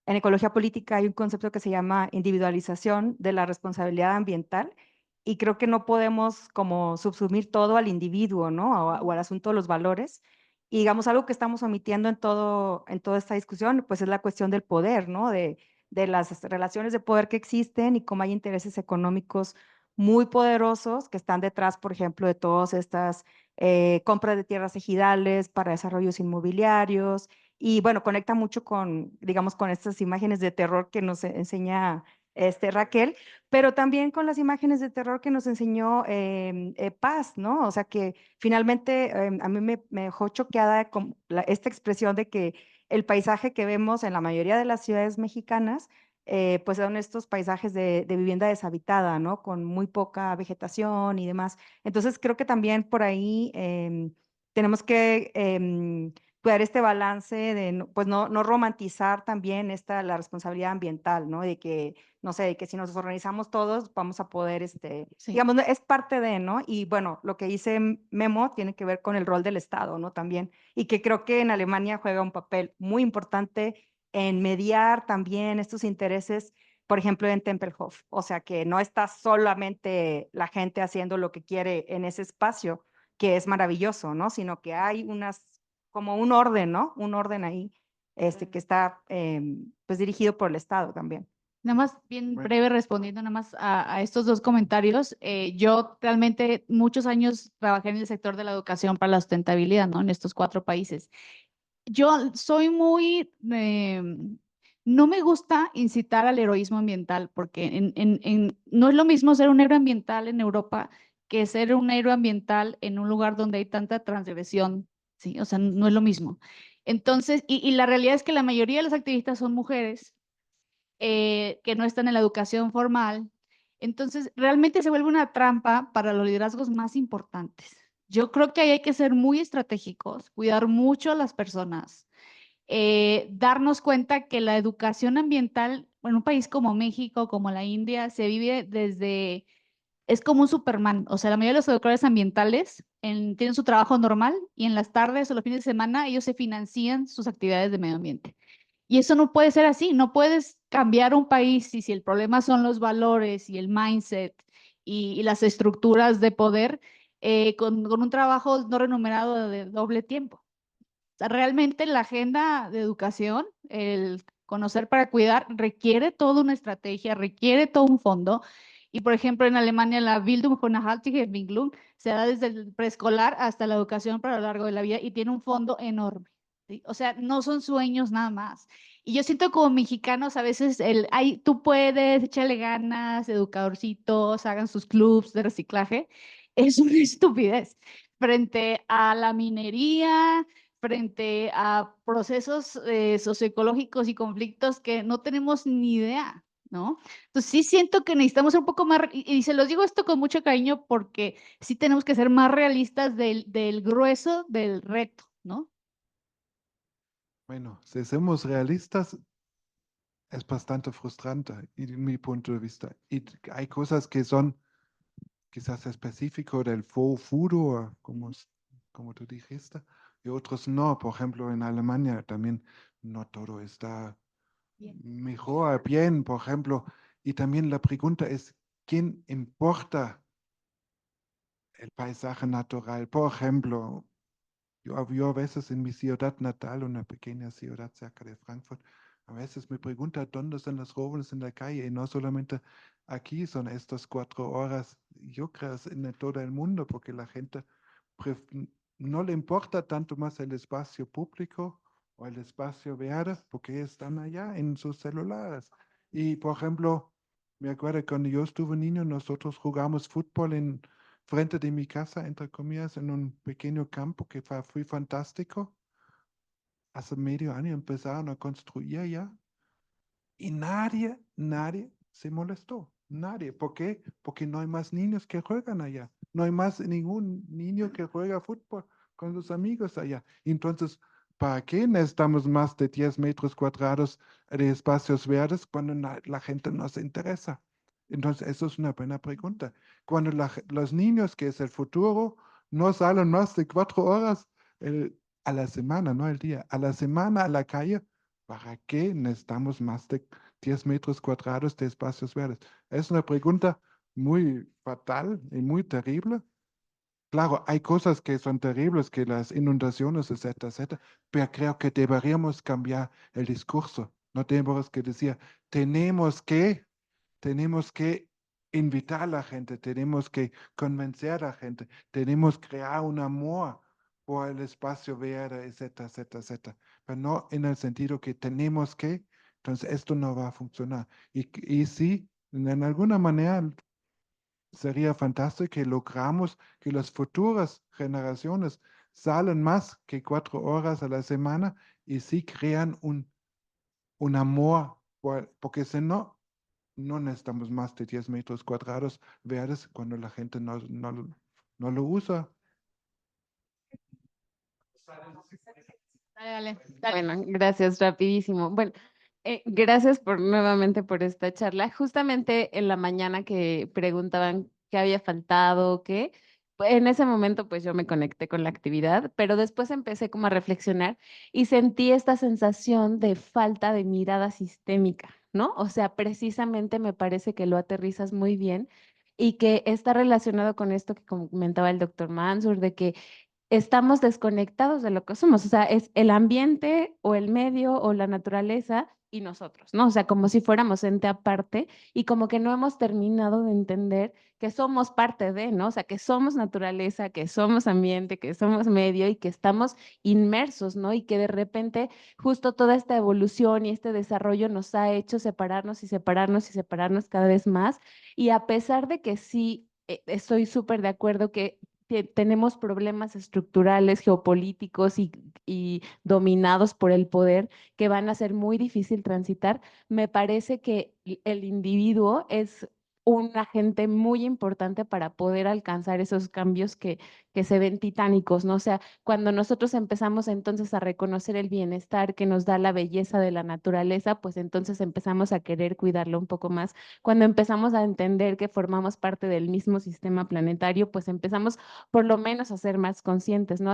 ecología política hay un concepto que se llama individualización de la responsabilidad ambiental y creo que no podemos como subsumir todo al individuo, ¿no? O al asunto de los valores. Y digamos, algo que estamos omitiendo en toda esta discusión, pues es la cuestión del poder, ¿no? De las relaciones de poder que existen y cómo hay intereses económicos muy poderosos que están detrás, por ejemplo, de todas estas compras de tierras ejidales para desarrollos inmobiliarios. Y bueno, conecta mucho con, digamos, con estas imágenes de terror que nos enseña Raquel, pero también con las imágenes de terror que nos enseñó Paz, ¿no? O sea que finalmente a mí me dejó choqueada con esta expresión de que el paisaje que vemos en la mayoría de las ciudades mexicanas, pues son estos paisajes de vivienda deshabitada, ¿no? Con muy poca vegetación y demás. Entonces creo que también por ahí tenemos que cuidar este balance de, pues no romantizar también la responsabilidad ambiental, ¿no? De que no sé, de que si nos organizamos todos vamos a poder, Sí. digamos, es parte de, ¿no? Y bueno, lo que dice Memo tiene que ver con el rol del Estado, ¿no? También, y que creo que en Alemania juega un papel muy importante en mediar también estos intereses, por ejemplo, en Tempelhof, o sea, que no está solamente la gente haciendo lo que quiere en ese espacio, que es maravilloso, ¿no? Sino que hay como un orden, ¿no? Un orden ahí, que está, pues, dirigido por el Estado también. Nada más bien breve respondiendo nada más a estos dos comentarios. Yo realmente muchos años trabajé en el sector de la educación para la sustentabilidad, ¿no? En estos 4 países. Yo soy muy, no me gusta incitar al heroísmo ambiental porque no es lo mismo ser un héroe ambiental en Europa que ser un héroe ambiental en un lugar donde hay tanta transgresión, ¿sí? O sea, no es lo mismo. Entonces, y la realidad es que la mayoría de los activistas son mujeres que no están en la educación formal. Entonces, realmente se vuelve una trampa para los liderazgos más importantes. Yo creo que ahí hay que ser muy estratégicos, cuidar mucho a las personas, darnos cuenta que la educación ambiental en un país como México, como la India, se vive desde, es como un Superman. O sea, la mayoría de los educadores ambientales tienen su trabajo normal y en las tardes o los fines de semana ellos se financian sus actividades de medio ambiente. Y eso no puede ser así, no puedes cambiar un país y si el problema son los valores y el mindset y las estructuras de poder, con un trabajo no remunerado de doble tiempo. O sea, realmente la agenda de educación, el conocer para cuidar, requiere toda una estrategia, requiere todo un fondo. Y por ejemplo, en Alemania la Bildung von nachhaltiger Entwicklung se da desde el preescolar hasta la educación para lo largo de la vida y tiene un fondo enorme. ¿Sí? O sea, no son sueños nada más. Y yo siento como mexicanos a veces ay, tú puedes, échale ganas, educadorcitos, hagan sus clubs de reciclaje. Es una estupidez frente a la minería, frente a procesos socioecológicos y conflictos que no tenemos ni idea, ¿no? Entonces sí siento que necesitamos ser un poco más, y se los digo esto con mucho cariño porque sí tenemos que ser más realistas del grueso del reto, ¿no? Bueno, si somos realistas, es bastante frustrante en mi punto de vista. Y hay cosas que son quizás específicos del futuro, como tú dijiste, y otros no. Por ejemplo, en Alemania también no todo está Bien. mejor, bien, por ejemplo. Y también la pregunta es, ¿quién importa el paisaje natural? Por ejemplo, yo a veces en mi ciudad natal, una pequeña ciudad cerca de Frankfurt, a veces me pregunto dónde están los jóvenes en la calle y no solamente aquí son estas 4 horas, yo creo es en todo el mundo porque la gente no le importa tanto más el espacio público o el espacio verde porque están allá en sus celulares. Y por ejemplo, me acuerdo cuando yo estuve niño, nosotros jugamos fútbol en frente de mi casa, entre comillas, en un pequeño campo que fue fantástico. Hace medio año empezaron a construir ya y nadie se molestó. Nadie. ¿Por qué? Porque no hay más niños que juegan allá. No hay más ningún niño que juega fútbol con sus amigos allá. Entonces, ¿para qué necesitamos más de 10 metros cuadrados de espacios verdes cuando la gente no se interesa? Entonces, eso es una buena pregunta. Cuando los niños, que es el futuro, no salen más de 4 horas a la semana, no al día, a la semana a la calle, ¿para qué necesitamos más de 10 metros cuadrados de espacios verdes? Es una pregunta muy fatal y muy terrible. Claro, hay cosas que son terribles, que las inundaciones, etcétera, etcétera, pero creo que deberíamos cambiar el discurso. No tenemos que decir, tenemos que invitar a la gente, tenemos que convencer a la gente, tenemos que crear un amor por el espacio verde, etcétera, etcétera, etcétera. Pero no en el sentido que tenemos que, entonces esto no va a funcionar. Y sí, en alguna manera sería fantástico que logramos que las futuras generaciones salen más que 4 horas a la semana y sí crean un amor, porque si no, no necesitamos más de 10 metros cuadrados verdes cuando la gente no lo usa. Dale, dale. Bueno, gracias, rapidísimo. Bueno, gracias nuevamente por esta charla. Justamente en la mañana que preguntaban qué había faltado, qué, pues, en ese momento pues yo me conecté con la actividad, pero después empecé como a reflexionar y sentí esta sensación de falta de mirada sistémica, ¿no? O sea, precisamente me parece que lo aterrizas muy bien y que está relacionado con esto que comentaba el doctor Mansur, de que estamos desconectados de lo que somos, o sea, es el ambiente o el medio o la naturaleza y nosotros, ¿no? O sea, como si fuéramos ente aparte y como que no hemos terminado de entender que somos parte de, ¿no? O sea, que somos naturaleza, que somos ambiente, que somos medio y que estamos inmersos, ¿no? Y que de repente justo toda esta evolución y este desarrollo nos ha hecho separarnos y separarnos y separarnos cada vez más. Y a pesar de que sí, estoy súper de acuerdo que tenemos problemas estructurales, geopolíticos y dominados por el poder que van a ser muy difícil transitar, me parece que el individuo es un agente muy importante para poder alcanzar esos cambios que se ven titánicos, ¿no? O sea, cuando nosotros empezamos entonces a reconocer el bienestar que nos da la belleza de la naturaleza, pues entonces empezamos a querer cuidarlo un poco más. Cuando empezamos a entender que formamos parte del mismo sistema planetario, pues empezamos por lo menos a ser más conscientes, ¿no?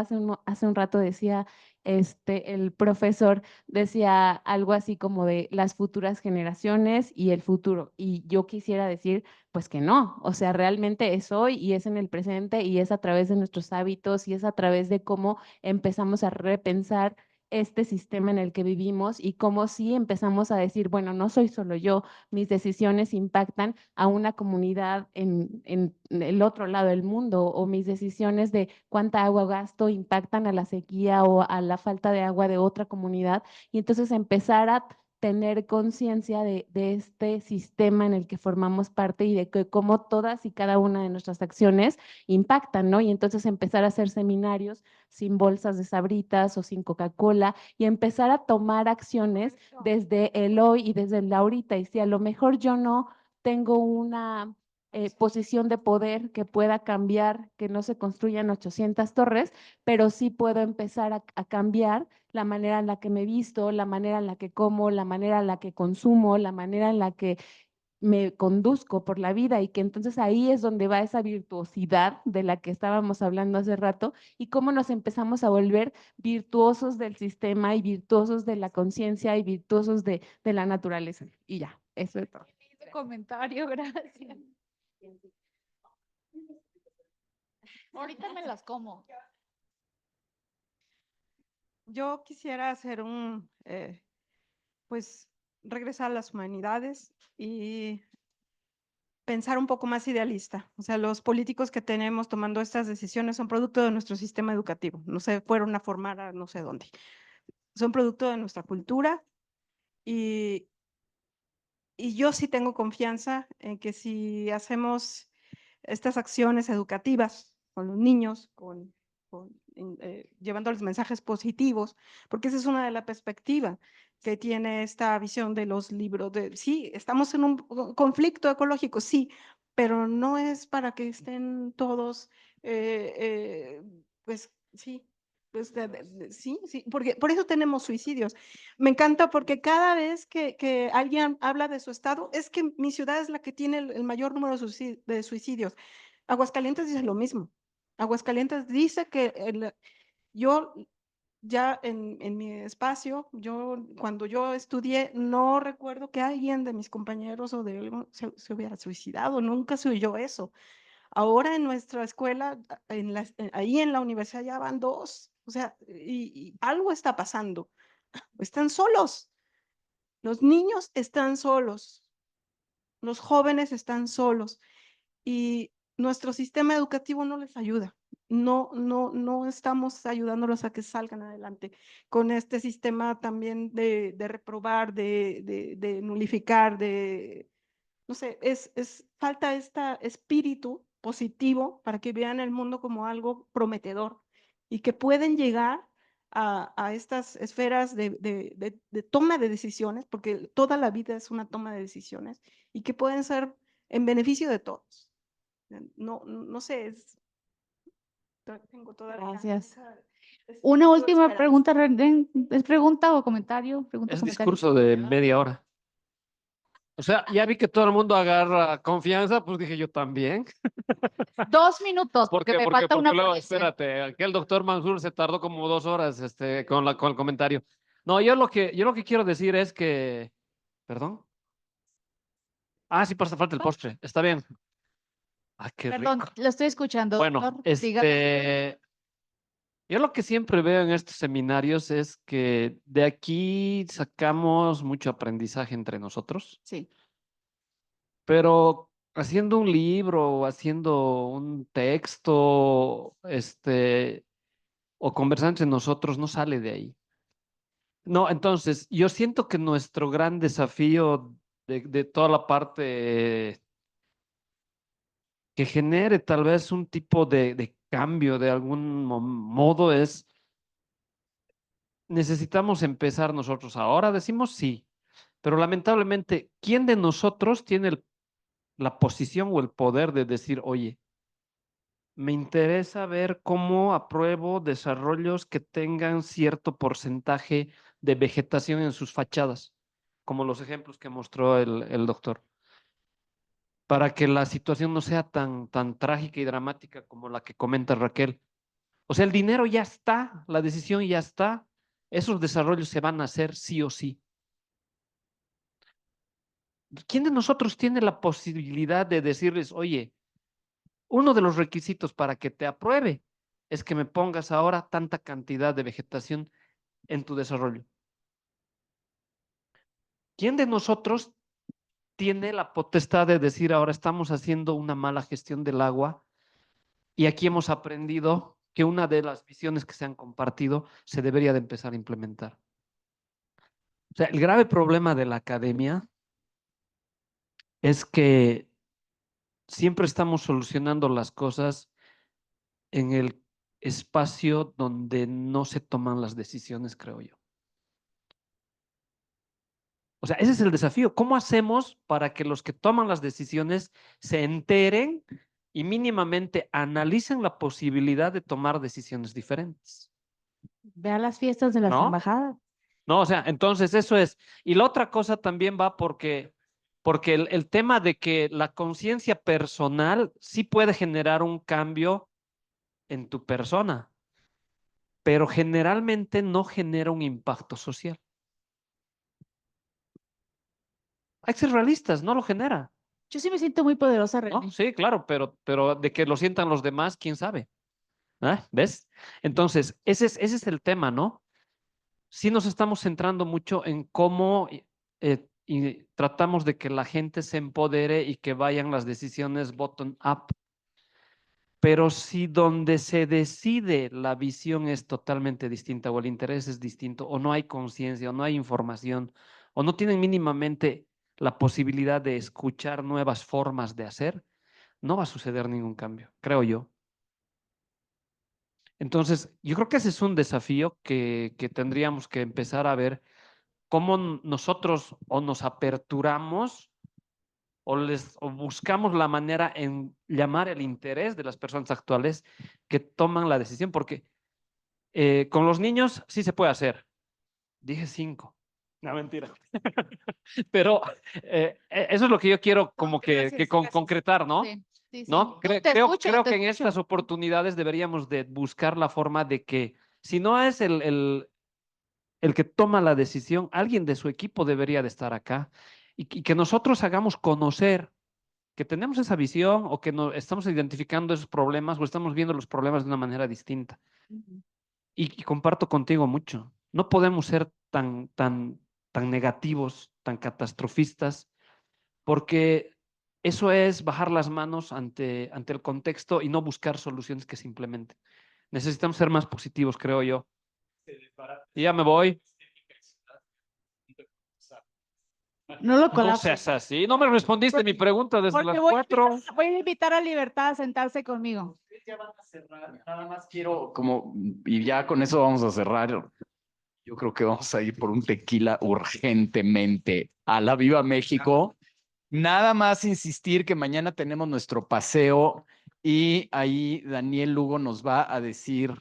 Hace un rato decía el profesor decía algo así como de las futuras generaciones y el futuro. Y yo quisiera decir, pues que no, o sea, realmente es hoy y es en el presente y es a través de nuestros hábitos y es a través de cómo empezamos a repensar este sistema en el que vivimos y cómo sí empezamos a decir, bueno, no soy solo yo, mis decisiones impactan a una comunidad en el otro lado del mundo, o mis decisiones de cuánta agua gasto impactan a la sequía o a la falta de agua de otra comunidad. Y entonces empezar a tener conciencia de este sistema en el que formamos parte y de que cómo todas y cada una de nuestras acciones impactan, ¿no? Y entonces empezar a hacer seminarios sin bolsas de Sabritas o sin Coca-Cola y empezar a tomar acciones desde el hoy y desde el ahorita. Y si a lo mejor yo no tengo una posición de poder que pueda cambiar, que no se construyan 800 torres, pero sí puedo empezar a cambiar la manera en la que me visto, la manera en la que como, la manera en la que consumo, la manera en la que me conduzco por la vida, y que entonces ahí es donde va esa virtuosidad de la que estábamos hablando hace rato y cómo nos empezamos a volver virtuosos del sistema y virtuosos de la conciencia y virtuosos de la naturaleza. Y ya, eso es todo. Comentario, gracias. Ahorita me las como. Yo quisiera hacer pues, regresar a las humanidades y pensar un poco más idealista. O sea, los políticos que tenemos tomando estas decisiones son producto de nuestro sistema educativo. No se fueron a formar a no sé dónde. Son producto de nuestra cultura y, y yo sí tengo confianza en que si hacemos estas acciones educativas con los niños, llevándoles mensajes positivos, porque esa es una de las perspectivas que tiene esta visión de los libros. Sí, estamos en un conflicto ecológico, sí, pero no es para que estén todos, pues sí, pues, sí, sí, porque por eso tenemos suicidios. Me encanta porque cada vez que alguien habla de su estado, es que mi ciudad es la que tiene el mayor número de suicidios. Aguascalientes dice lo mismo. Aguascalientes dice que yo ya en mi espacio, cuando yo estudié, no recuerdo que alguien de mis compañeros o de algo se hubiera suicidado, nunca se oyó eso. Ahora en nuestra escuela, ahí en la universidad ya van 2, o sea, y algo está pasando. Están solos, los niños están solos, los jóvenes están solos y nuestro sistema educativo no les ayuda. No estamos ayudándolos a que salgan adelante con este sistema también de reprobar, de nulificar, no sé, falta este espíritu positivo para que vean el mundo como algo prometedor y que pueden llegar a estas esferas de toma de decisiones, porque toda la vida es una toma de decisiones y que pueden ser en beneficio de todos. No sé, tengo toda Gracias. esa Una espíritu de última esperanza. pregunta, René. ¿Es pregunta o comentario? Pregunta, Es comentario. discurso de media hora. O sea, ya vi que todo el mundo agarra confianza, pues dije yo también. 2 minutos, porque me falta una luego, ponencia. espérate, aquí el doctor Mansur se tardó como 2 horas con el comentario. No, yo lo que quiero decir es que, perdón. Ah, sí, pasa falta el postre. Está bien. Ah, qué Perdón, rico. lo estoy escuchando. Bueno, Doctor, diga. yo lo que siempre veo en estos seminarios es que de aquí sacamos mucho aprendizaje entre nosotros, Sí. pero haciendo un libro o haciendo un texto, o conversando entre nosotros no sale de ahí. No, entonces yo siento que nuestro gran desafío de toda la parte que genere tal vez un tipo de cambio de algún modo es, necesitamos empezar nosotros ahora, decimos sí, pero lamentablemente, ¿quién de nosotros tiene la posición o el poder de decir, oye, me interesa ver cómo apruebo desarrollos que tengan cierto porcentaje de vegetación en sus fachadas, como los ejemplos que mostró el doctor, para que la situación no sea tan trágica y dramática como la que comenta Raquel? O sea, el dinero ya está, la decisión ya está, esos desarrollos se van a hacer sí o sí. ¿Quién de nosotros tiene la posibilidad de decirles, oye, uno de los requisitos para que te apruebe es que me pongas ahora tanta cantidad de vegetación en tu desarrollo? ¿Quién de nosotros tiene la potestad de decir ahora estamos haciendo una mala gestión del agua y aquí hemos aprendido que una de las visiones que se han compartido se debería de empezar a implementar? O sea, el grave problema de la academia es que siempre estamos solucionando las cosas en el espacio donde no se toman las decisiones, creo yo. O sea, ese es el desafío. ¿Cómo hacemos para que los que toman las decisiones se enteren y mínimamente analicen la posibilidad de tomar decisiones diferentes? Ve a las fiestas de las ¿No? embajadas. No, o sea, entonces eso es. Y la otra cosa también va porque el tema de que la conciencia personal sí puede generar un cambio en tu persona, pero generalmente no genera un impacto social. Hay que ser realistas, no lo genera. Yo sí me siento muy poderosa, ¿No? René. Sí, claro, pero de que lo sientan los demás, quién sabe. ¿Ah? ¿Ves? Entonces, ese es el tema, ¿no? Sí nos estamos centrando mucho en cómo y tratamos de que la gente se empodere y que vayan las decisiones bottom up. Pero si donde se decide la visión es totalmente distinta o el interés es distinto o no hay conciencia o no hay información o no tienen mínimamente la posibilidad de escuchar nuevas formas de hacer, no va a suceder ningún cambio, creo yo. Entonces, yo creo que ese es un desafío que tendríamos que empezar a ver cómo nosotros o nos aperturamos o buscamos la manera en llamar el interés de las personas actuales que toman la decisión, porque con los niños sí se puede hacer. Dije 5. No, mentira. Pero eso es lo que yo quiero como que concretar, ¿no? Sí, sí, sí. ¿No? Te Creo escucho, que en te estas escucho. oportunidades deberíamos de buscar la forma de que si no es el que toma la decisión, alguien de su equipo debería de estar acá y que nosotros hagamos conocer que tenemos esa visión o que no, estamos identificando esos problemas o estamos viendo los problemas de una manera distinta. Y comparto contigo mucho. No podemos ser tan negativos, tan catastrofistas, porque eso es bajar las manos ante el contexto y no buscar soluciones que simplemente. Necesitamos ser más positivos, creo yo. Y ya me voy. No lo No colapses. seas así. No me respondiste mi pregunta desde Porque las 4. voy a invitar a Libertad a sentarse conmigo. Ya van a cerrar, nada más quiero como, y ya con eso vamos a cerrar. Yo creo que vamos a ir por un tequila urgentemente a la Viva México. Nada más insistir que mañana tenemos nuestro paseo y ahí Daniel Lugo nos va a decir,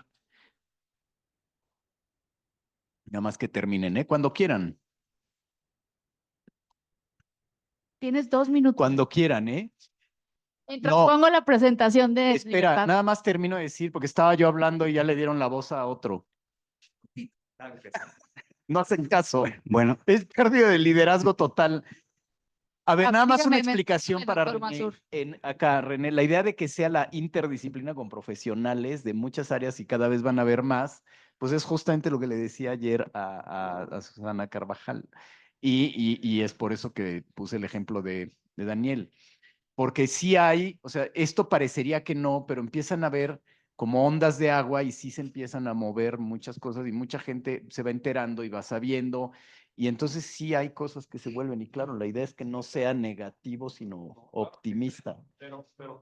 nada más que terminen, ¿eh? Cuando quieran. Tienes 2 minutos. Cuando quieran, ¿eh? Mientras No. pongo la presentación de Espera, Libertad. nada más termino de decir, porque estaba yo hablando y ya le dieron la voz a otro. No hacen caso. Bueno, Es pérdida de liderazgo total. A ver, nada más una Dígame, explicación para doctor René. Mazur. Acá, René, la idea de que sea la interdisciplina con profesionales de muchas áreas y cada vez van a haber más, pues es justamente lo que le decía ayer a Susana Carvajal. Y es por eso que puse el ejemplo de Daniel. Porque sí hay, o sea, esto parecería que no, pero empiezan a ver como ondas de agua y sí se empiezan a mover muchas cosas y mucha gente se va enterando y va sabiendo. Y entonces sí hay cosas que se vuelven, y claro, la idea es que no sea negativo, sino optimista.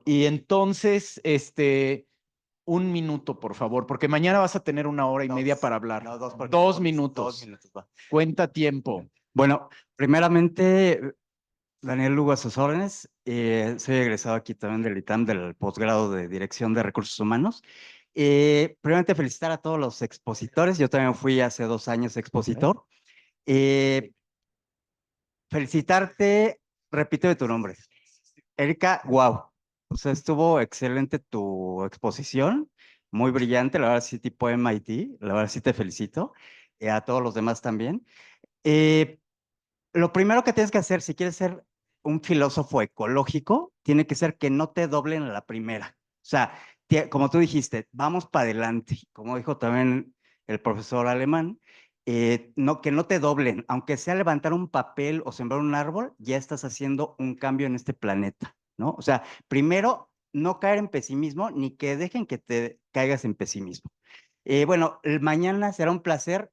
Y entonces, 1 minuto, por favor, porque mañana vas a tener 1 hora y media para hablar. no, 2 porque 2 son minutos. 2 minutos. Va. Cuenta tiempo. Bueno, primeramente, Daniel Lugo a sus órdenes. Soy egresado aquí también del ITAM, del posgrado de Dirección de Recursos Humanos. Primeramente, felicitar a todos los expositores. Yo también fui hace 2 años expositor. Felicitarte, repite tu nombre. Erika, wow. O sea, estuvo excelente tu exposición, muy brillante, la verdad sí tipo MIT, la verdad sí te felicito. a todos los demás también. Lo primero que tienes que hacer si quieres ser un filósofo ecológico, tiene que ser que no te doblen a la primera. O sea, como tú dijiste, vamos para adelante, como dijo también el profesor alemán, no, que no te doblen, aunque sea levantar un papel o sembrar un árbol, ya estás haciendo un cambio en este planeta, ¿no? O sea, primero, no caer en pesimismo, ni que dejen que te caigas en pesimismo. Bueno, mañana será un placer.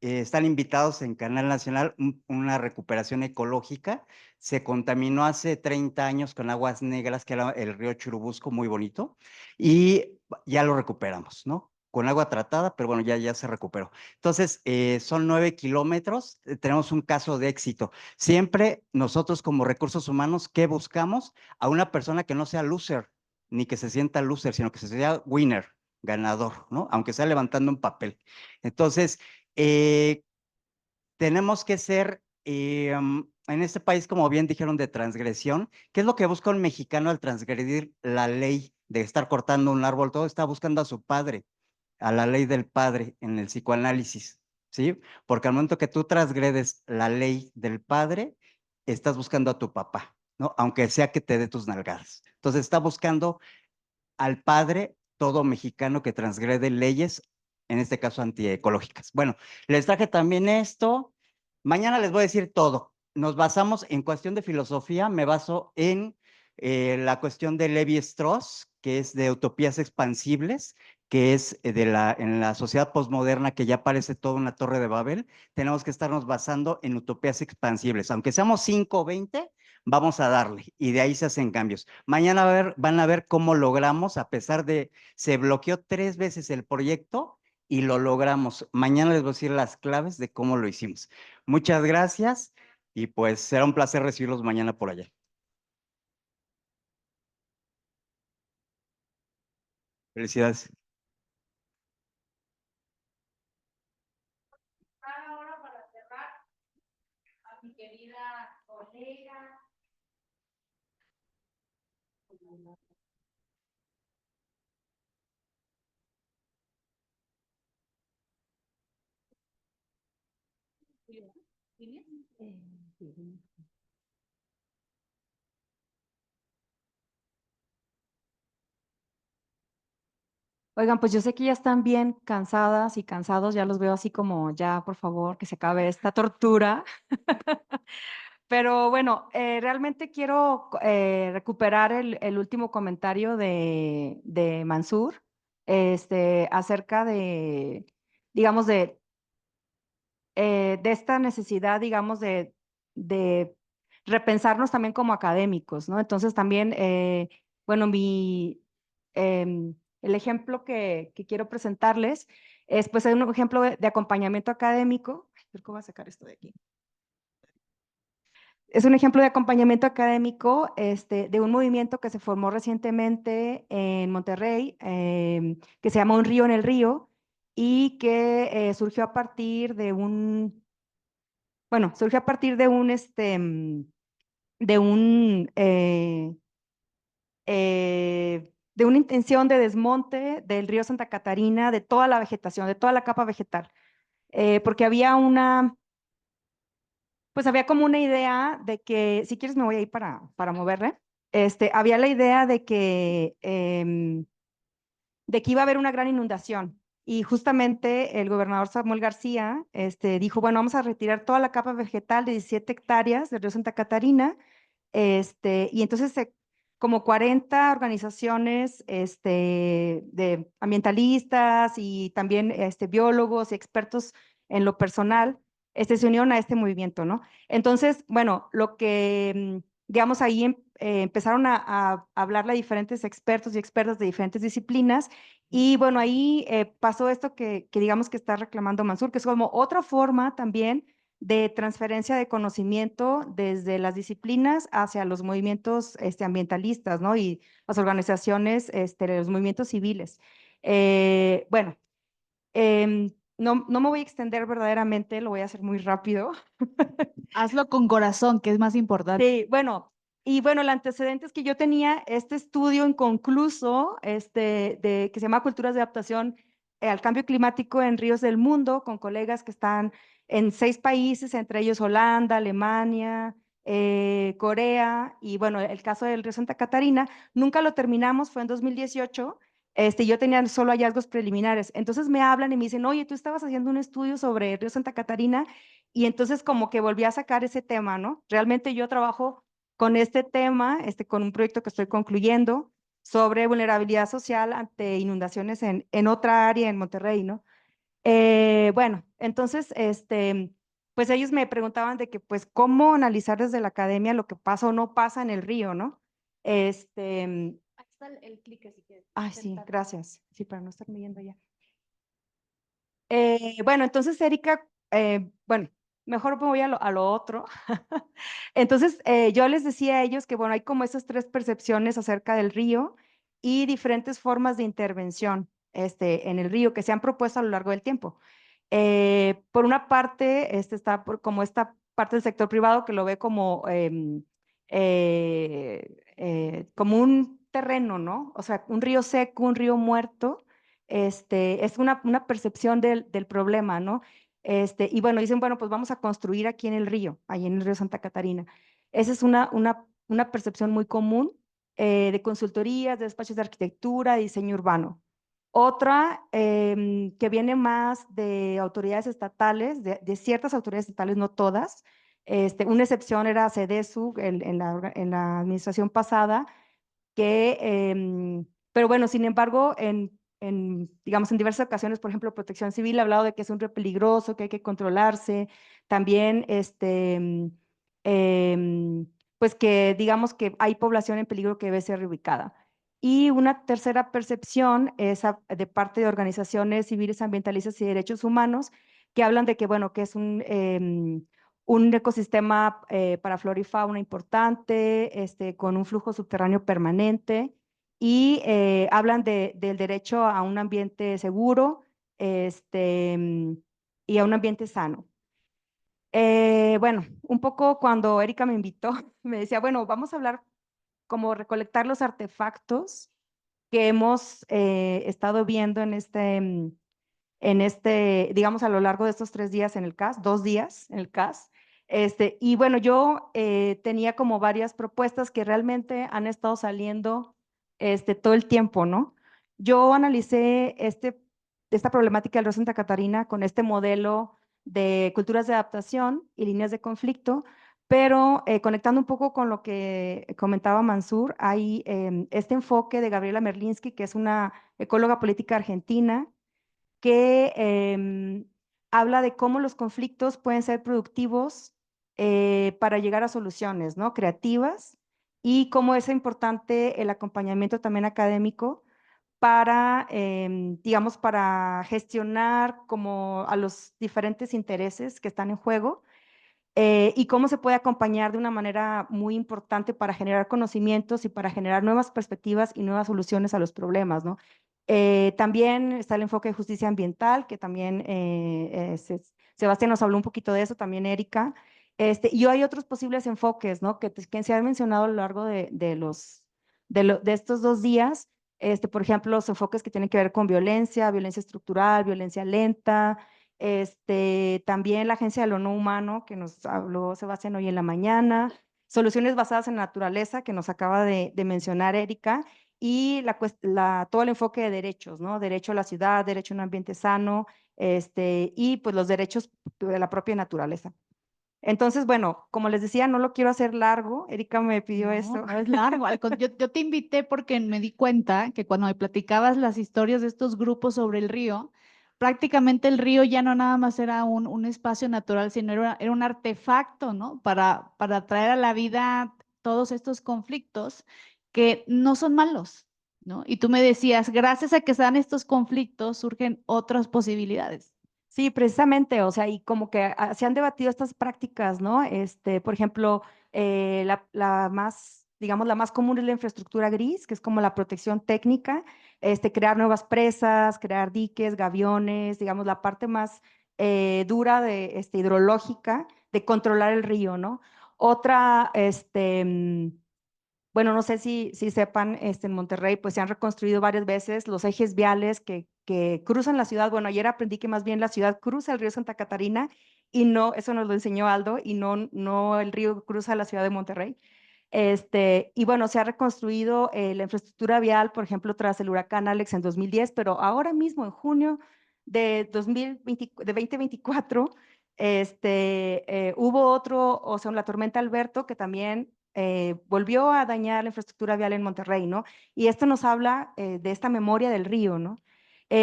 Están invitados en Canal Nacional una recuperación ecológica. Se contaminó hace 30 años con aguas negras, que era el río Churubusco, muy bonito, y ya lo recuperamos, ¿no? Con agua tratada, pero bueno, ya se recuperó. Entonces, son 9 kilómetros, tenemos un caso de éxito. Siempre nosotros como recursos humanos, ¿qué buscamos? A una persona que no sea loser, ni que se sienta loser, sino que se sea winner, ganador, ¿no? Aunque sea levantando un papel. Entonces, tenemos que ser, en este país, como bien dijeron, de transgresión. ¿Qué es lo que busca un mexicano al transgredir la ley de estar cortando un árbol? Todo está buscando a su padre, a la ley del padre en el psicoanálisis, ¿sí? Porque al momento que tú transgredes la ley del padre, estás buscando a tu papá, ¿no? Aunque sea que te dé tus nalgadas. Entonces, está buscando al padre todo mexicano que transgrede leyes, en este caso antiecológicas. Bueno, les traje también esto. Mañana les voy a decir todo. Nos basamos en cuestión de filosofía, me baso en la cuestión de Levi-Strauss, que es de utopías expansibles, que es en la sociedad posmoderna que ya parece toda una torre de Babel, tenemos que estarnos basando en utopías expansibles. Aunque seamos 5 o 20, vamos a darle y de ahí se hacen cambios. Mañana van a ver cómo logramos, a pesar de, se bloqueó 3 veces el proyecto y lo logramos. Mañana les voy a decir las claves de cómo lo hicimos. Muchas gracias y pues será un placer recibirlos mañana por allá. Felicidades. Ahora para cerrar a mi querida colega. Oigan, pues yo sé que ya están bien cansadas y cansados, ya los veo así como ya, por favor, que se acabe esta tortura. Pero bueno, realmente quiero recuperar el último comentario de Mansur acerca de, digamos, de esta necesidad, digamos, de repensarnos también como académicos, ¿no? Entonces también, bueno, el ejemplo que quiero presentarles es pues un ejemplo de acompañamiento académico. Creo que voy a sacar esto de aquí. Es un ejemplo de acompañamiento académico de un movimiento que se formó recientemente en Monterrey, que se llama Un Río en el Río, y que surgió a partir de surgió a partir de una intención de desmonte del río Santa Catarina, de toda la vegetación, de toda la capa vegetal, porque pues había como una idea de que, si quieres me voy a ir para moverle, había la idea de que iba a haber una gran inundación. Y justamente el gobernador Samuel García dijo, bueno, vamos a retirar toda la capa vegetal de 17 hectáreas del río Santa Catarina. Y entonces como 40 organizaciones de ambientalistas y también biólogos y expertos en lo personal se unieron a este movimiento, ¿no? Entonces, bueno, lo que, digamos, ahí empezaron a hablarle a diferentes expertos y expertas de diferentes disciplinas y bueno, ahí pasó esto que digamos que está reclamando Mansur, que es como otra forma también de transferencia de conocimiento desde las disciplinas hacia los movimientos ambientalistas, ¿no? Y las organizaciones, los movimientos civiles. Bueno, no me voy a extender verdaderamente, lo voy a hacer muy rápido. Hazlo con corazón, que es más importante. Sí, bueno, y bueno, el antecedente es que yo tenía este estudio inconcluso, que se llama Culturas de Adaptación al cambio climático en ríos del mundo con colegas que están en 6 países, entre ellos Holanda, Alemania, Corea, y bueno, el caso del río Santa Catarina, nunca lo terminamos, fue en 2018, yo tenía solo hallazgos preliminares. Entonces me hablan y me dicen, oye, tú estabas haciendo un estudio sobre el río Santa Catarina, y entonces como que volví a sacar ese tema, ¿no? Realmente yo trabajo con este tema, con un proyecto que estoy concluyendo sobre vulnerabilidad social ante inundaciones en otra área en Monterrey, ¿no? Bueno, entonces, pues ellos me preguntaban de que, pues, ¿cómo analizar desde la academia lo que pasa o no pasa en el río, ¿no? Ahí está el clicker si quieres. Ay, sí, intentarlo. gracias. Sí, para no estarme yendo allá. Bueno, entonces, Erika, bueno, mejor me voy a lo otro. Entonces, yo les decía a ellos que, bueno, hay como esas 3 percepciones acerca del río y diferentes formas de intervención en el río que se han propuesto a lo largo del tiempo. Por una parte, está como esta parte del sector privado que lo ve como, como un terreno, ¿no? O sea, un río seco, un río muerto, es una percepción del problema, ¿no? Y bueno, dicen, bueno, pues vamos a construir aquí en el río, ahí en el río Santa Catarina. Esa es una percepción muy común de consultorías, de despachos de arquitectura, de diseño urbano. Otra que viene más de autoridades estatales, de ciertas autoridades estatales, no todas. Una excepción era CEDESU en la administración pasada, pero bueno, sin embargo, digamos, en diversas ocasiones, por ejemplo, Protección Civil ha hablado de que es un río peligroso, que hay que controlarse. También, pues que digamos que hay población en peligro que debe ser reubicada. Y una tercera percepción es de parte de organizaciones civiles ambientalistas y derechos humanos que hablan de que, bueno, que es un ecosistema para flora y fauna importante, con un flujo subterráneo permanente, y hablan del derecho a un ambiente seguro y a un ambiente sano. Bueno, un poco cuando Erika me invitó, me decía, bueno, vamos a hablar como recolectar los artefactos que hemos estado viendo digamos, a lo largo de estos 3 días en el CAS, 2 días en el CAS. Y bueno, yo tenía como varias propuestas que realmente han estado saliendo todo el tiempo, ¿no? Yo analicé esta problemática del río Santa Catarina con este modelo de culturas de adaptación y líneas de conflicto, pero conectando un poco con lo que comentaba Mansur, hay este enfoque de Gabriela Merlinsky, que es una ecóloga política argentina, que habla de cómo los conflictos pueden ser productivos para llegar a soluciones, ¿no? Creativas, y cómo es importante el acompañamiento también académico para, digamos, para gestionar como a los diferentes intereses que están en juego, y cómo se puede acompañar de una manera muy importante para generar conocimientos y para generar nuevas perspectivas y nuevas soluciones a los problemas, ¿no? También está el enfoque de justicia ambiental, que también Sebastián nos habló un poquito de eso, también Erika. Y hay otros posibles enfoques, ¿no? Que se han mencionado a lo largo de estos 2 días. Por ejemplo, los enfoques que tienen que ver con violencia, violencia estructural, violencia lenta. También la Agencia de lo No Humano, que nos habló Sebastián hoy en la mañana. Soluciones basadas en la naturaleza, que nos acaba de mencionar Erika, y todo el enfoque de derechos, ¿no? Derecho a la ciudad, derecho a un ambiente sano, y pues los derechos de la propia naturaleza. Entonces, bueno, como les decía, no lo quiero hacer largo. Erika me pidió No, eso. no es largo. Yo te invité porque me di cuenta que cuando me platicabas las historias de estos grupos sobre el río, prácticamente el río ya no nada más era un espacio natural, sino era un artefacto, ¿no? Para traer a la vida todos estos conflictos que no son malos, ¿no? Y tú me decías, gracias a que se dan estos conflictos, surgen otras posibilidades. Sí, precisamente, o sea, y como que se han debatido estas prácticas, ¿no? Por ejemplo, la más, digamos, la más común es la infraestructura gris, que es como la protección técnica, crear nuevas presas, crear diques, gaviones, digamos, la parte más dura de, hidrológica, de controlar el río, ¿no? Otra, bueno, no sé si sepan, en Monterrey, pues se han reconstruido varias veces los ejes viales que que cruzan la ciudad. Bueno, ayer aprendí que más bien la ciudad cruza el río Santa Catarina y no, eso nos lo enseñó Aldo, y no el río cruza la ciudad de Monterrey. Y bueno, se ha reconstruido la infraestructura vial, por ejemplo, tras el huracán Alex en 2010, pero ahora mismo, en junio de 2024, hubo otro, o sea, la tormenta Alberto, que también volvió a dañar la infraestructura vial en Monterrey, ¿no? Y esto nos habla de esta memoria del río, ¿no?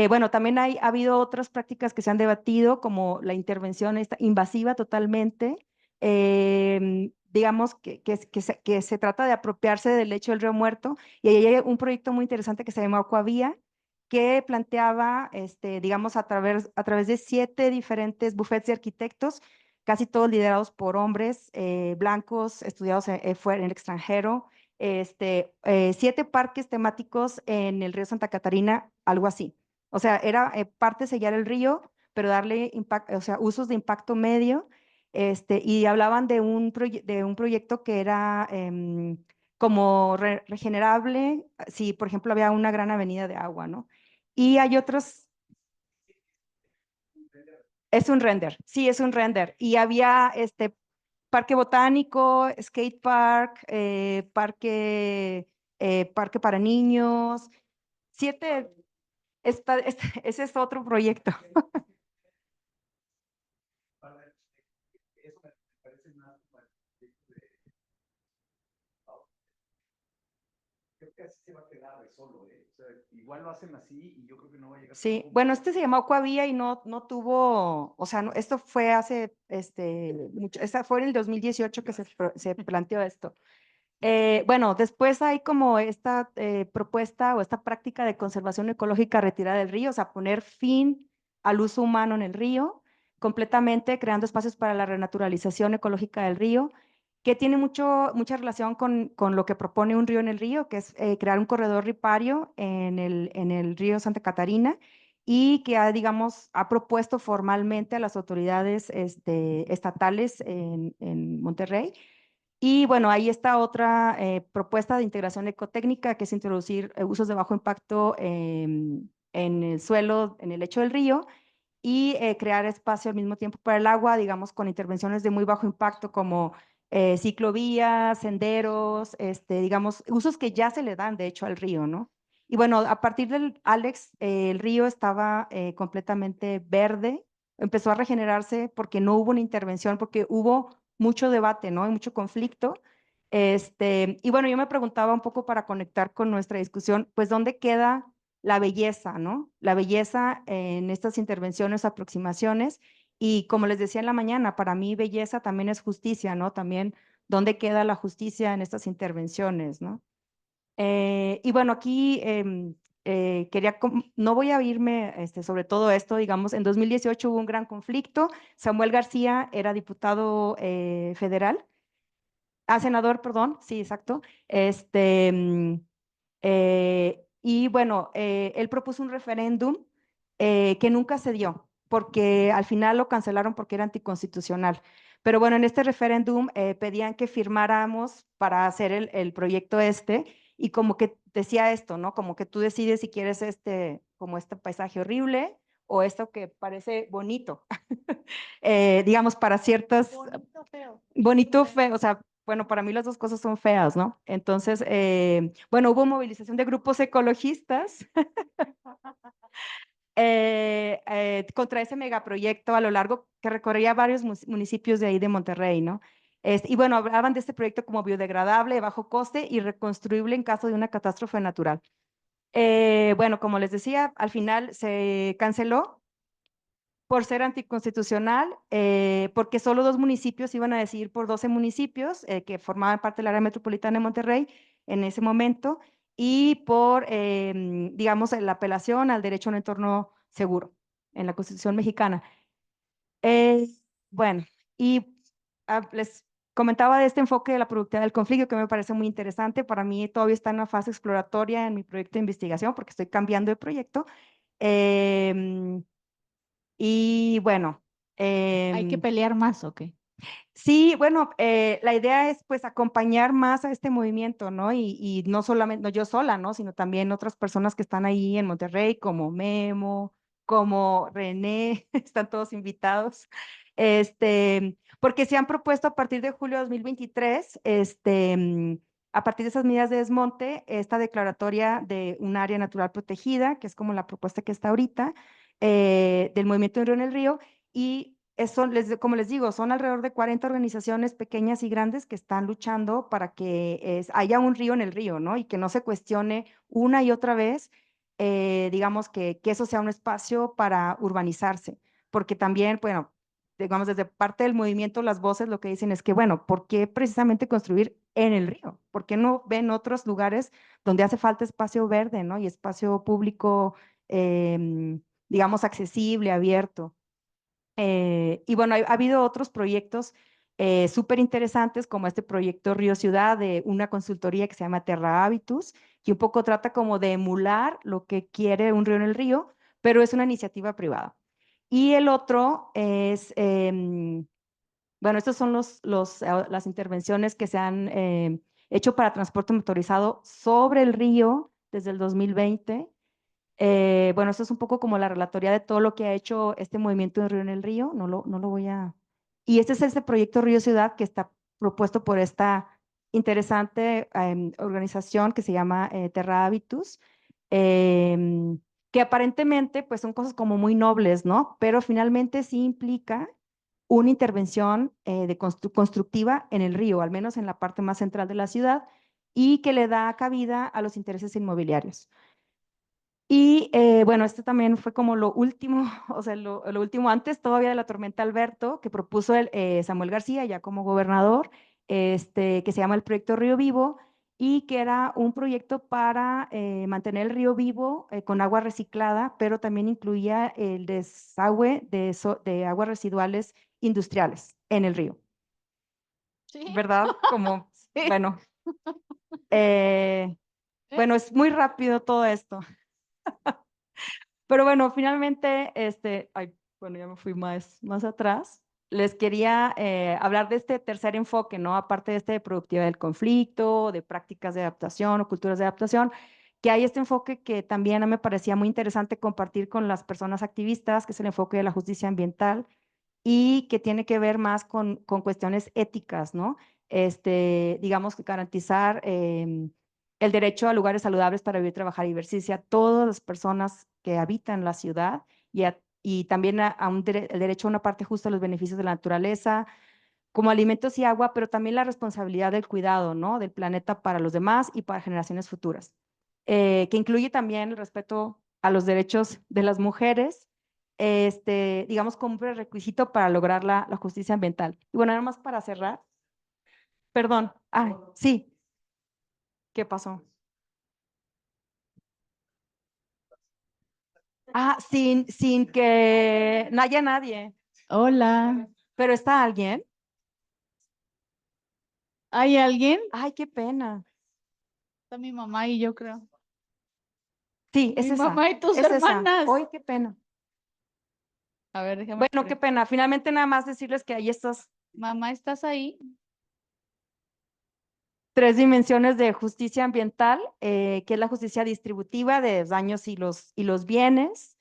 Bueno, también ha habido otras prácticas que se han debatido, como la intervención esta invasiva totalmente, digamos que se trata de apropiarse del lecho del río muerto, y ahí hay un proyecto muy interesante que se llama Aquavía, que planteaba, digamos, a través de 7 diferentes bufetes de arquitectos, casi todos liderados por hombres blancos, estudiados fuera en el extranjero, 7 parques temáticos en el río Santa Catarina, algo así. O sea, era parte sellar el río, pero darle impacto, o sea, usos de impacto medio, y hablaban de un proyecto que era como regenerable, si por ejemplo había una gran avenida de agua, ¿no? Y hay otros, es un render, sí, es un render. Y había parque botánico, skate park, parque para niños, 7, ese es otro proyecto. Creo que así se va a quedar de solo, ¿eh? O sea, igual lo hacen así y yo creo que no va a llegar. Sí, bueno, se llamó Aquavía y no tuvo, o sea, esto fue hace, esta fue en el 2018 que se planteó esto. Bueno, después hay como esta propuesta o esta práctica de conservación ecológica retirada del río, o sea, poner fin al uso humano en el río, completamente creando espacios para la renaturalización ecológica del río, que tiene mucha relación con lo que propone Un Río en el Río, que es crear un corredor ripario en el río Santa Catarina, y que ha propuesto formalmente a las autoridades estatales en Monterrey. Y bueno, ahí está otra propuesta de integración ecotécnica, que es introducir usos de bajo impacto en el suelo, en el lecho del río, y crear espacio al mismo tiempo para el agua, digamos, con intervenciones de muy bajo impacto como ciclovías, senderos, digamos, usos que ya se le dan, de hecho, al río, ¿no? Y bueno, a partir del Alex, el río estaba completamente verde, empezó a regenerarse porque no hubo una intervención, porque hubo mucho debate, ¿no? Y mucho conflicto. Y bueno, yo me preguntaba un poco para conectar con nuestra discusión, pues, ¿dónde queda la belleza, ¿no? La belleza en estas intervenciones, aproximaciones? Y como les decía en la mañana, para mí belleza también es justicia, ¿no? También, ¿dónde queda la justicia en estas intervenciones, ¿no? Y bueno, aquí no voy a irme sobre todo esto, digamos, en 2018 hubo un gran conflicto. Samuel García era diputado federal, senador, perdón, sí, exacto. Y bueno, él propuso un referéndum que nunca se dio, porque al final lo cancelaron porque era anticonstitucional. Pero bueno, en este referéndum pedían que firmáramos para hacer el proyecto y como que decía esto, ¿no? Como que tú decides si quieres como este paisaje horrible o esto que parece bonito, digamos, para ciertas... Bonito, feo. Bonito, feo, o sea, bueno, para mí las dos cosas son feas, ¿no? Entonces, bueno, hubo movilización de grupos ecologistas contra ese megaproyecto a lo largo que recorría varios municipios de ahí de Monterrey, ¿no? Y bueno, hablaban de este proyecto como biodegradable, de bajo coste y reconstruible en caso de una catástrofe natural. Bueno, como les decía, al final se canceló por ser anticonstitucional, porque solo 2 municipios iban a decidir por 12 municipios que formaban parte del área metropolitana de Monterrey en ese momento, y por, digamos, la apelación al derecho a un entorno seguro en la Constitución mexicana. Bueno, y les comentaba de este enfoque de la productividad del conflicto, que me parece muy interesante. Para mí todavía está en una fase exploratoria en mi proyecto de investigación, porque estoy cambiando de proyecto. Y bueno. ¿Hay que pelear más o qué? Sí, bueno, la idea es pues acompañar más a este movimiento, ¿no? Y no solamente, no yo sola, ¿no? Sino también otras personas que están ahí en Monterrey, como Memo, como René, están todos invitados. Porque se han propuesto a partir de julio de 2023, a partir de esas medidas de desmonte, esta declaratoria de un área natural protegida, que es como la propuesta que está ahorita, del movimiento de Río en el Río, y eso, como les digo, son alrededor de 40 organizaciones pequeñas y grandes que están luchando para que haya un río en el río, ¿no? Y que no se cuestione una y otra vez, digamos, que eso sea un espacio para urbanizarse. Porque también, bueno, digamos, desde parte del movimiento, las voces lo que dicen es que, bueno, ¿por qué precisamente construir en el río? ¿Por qué no ven otros lugares donde hace falta espacio verde, ¿no? Y espacio público, digamos, accesible, abierto. Y bueno, ha habido otros proyectos súper interesantes, como este proyecto Río Ciudad de una consultoría que se llama Terra Habitus, que un poco trata como de emular lo que quiere un río en el río, pero es una iniciativa privada. Y el otro es, bueno, estos son las intervenciones que se han hecho para transporte motorizado sobre el río desde el 2020. Bueno, esto es un poco como la relatoría de todo lo que ha hecho este movimiento de Río en el Río. No lo voy a... Y este es este proyecto Río Ciudad que está propuesto por esta interesante organización que se llama Terra Habitus, que aparentemente pues son cosas como muy nobles, ¿no? Pero finalmente sí implica una intervención constructiva en el río, al menos en la parte más central de la ciudad, y que le da cabida a los intereses inmobiliarios. Y bueno, este también fue como lo último, o sea, lo último antes todavía de la tormenta Alberto, que propuso Samuel García ya como gobernador, que se llama el proyecto Río Vivo, y que era un proyecto para mantener el río vivo con agua reciclada, pero también incluía el desagüe de aguas residuales industriales en el río. Sí. ¿Verdad? Como, Sí. bueno, bueno, es muy rápido todo esto. Pero bueno, finalmente, ay, bueno, ya me fui más atrás. Les quería hablar de este tercer enfoque, ¿no? Aparte de este de productividad del conflicto, de prácticas de adaptación o culturas de adaptación, que hay este enfoque que también me parecía muy interesante compartir con las personas activistas, que es el enfoque de la justicia ambiental y que tiene que ver más con cuestiones éticas, ¿no? Digamos que garantizar el derecho a lugares saludables para vivir, trabajar y divertirse a todas las personas que habitan la ciudad y también el derecho a una parte justa de los beneficios de la naturaleza, como alimentos y agua, pero también la responsabilidad del cuidado, ¿no? Del planeta para los demás y para generaciones futuras, que incluye también el respeto a los derechos de las mujeres, digamos, como un prerequisito para lograr la justicia ambiental. Y bueno, nada más para cerrar. Perdón. Ah, sí. ¿Qué pasó? Ah, sin que no haya nadie. Hola. ¿Pero está alguien? ¿Hay alguien? Ay, qué pena. Está mi mamá y yo creo. Sí, es Mi esa. mamá y tus Es esa. hermanas. Ay, qué pena. A ver, déjame Bueno, ver. qué pena. Finalmente nada más decirles que hay estas Mamá, ¿estás ahí? 3 dimensiones de justicia ambiental, que es la justicia distributiva de daños y los bienes,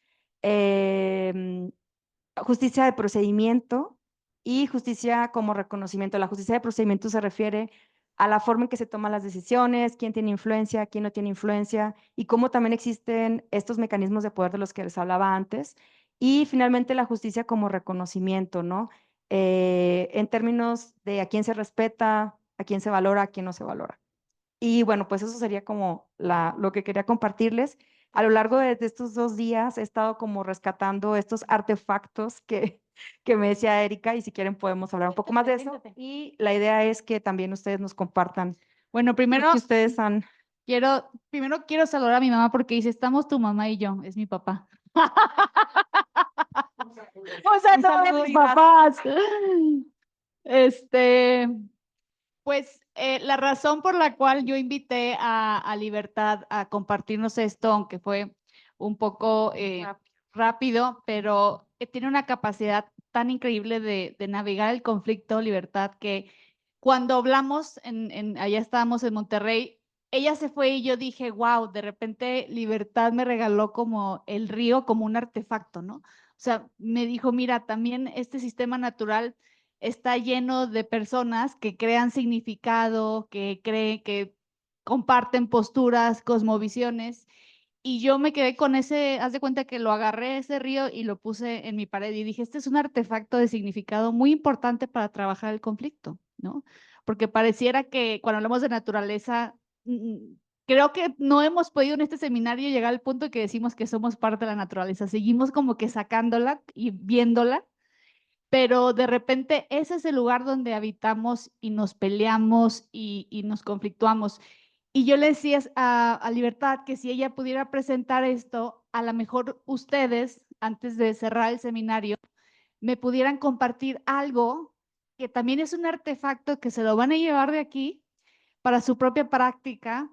justicia de procedimiento y justicia como reconocimiento. La justicia de procedimiento se refiere a la forma en que se toman las decisiones, quién tiene influencia, quién no tiene influencia y cómo también existen estos mecanismos de poder de los que les hablaba antes. Y finalmente la justicia como reconocimiento, ¿no? En términos de a quién se respeta, a quién se valora, a quién no se valora. Y bueno, pues eso sería como lo que quería compartirles. A lo largo de estos 2 días he estado como rescatando estos artefactos que me decía Erika y si quieren podemos hablar un poco más de eso. Siéntate. Y la idea es que también ustedes nos compartan Bueno, lo primero que ustedes han... primero quiero saludar a mi mamá porque dice, estamos tu mamá y yo, es mi papá. O sea, Un no saludo mis y gracias. papás. Pues la razón por la cual yo invité a Libertad a compartirnos esto, aunque fue un poco rápido, pero tiene una capacidad tan increíble de navegar el conflicto, Libertad, que cuando hablamos, allá estábamos en Monterrey, ella se fue y yo dije, wow, de repente Libertad me regaló como el río, como un artefacto, ¿no? O sea, me dijo, mira, también este sistema natural está lleno de personas que crean significado, que creen, que comparten posturas, cosmovisiones. Y yo me quedé con ese, haz de cuenta que lo agarré ese río y lo puse en mi pared y dije, este es un artefacto de significado muy importante para trabajar el conflicto, ¿no? Porque pareciera que cuando hablamos de naturaleza, creo que no hemos podido en este seminario llegar al punto que decimos que somos parte de la naturaleza. Seguimos como que sacándola y viéndola, pero de repente ese es el lugar donde habitamos y nos peleamos y nos conflictuamos. Y yo le decía a Libertad que si ella pudiera presentar esto, a lo mejor ustedes, antes de cerrar el seminario, me pudieran compartir algo que también es un artefacto que se lo van a llevar de aquí para su propia práctica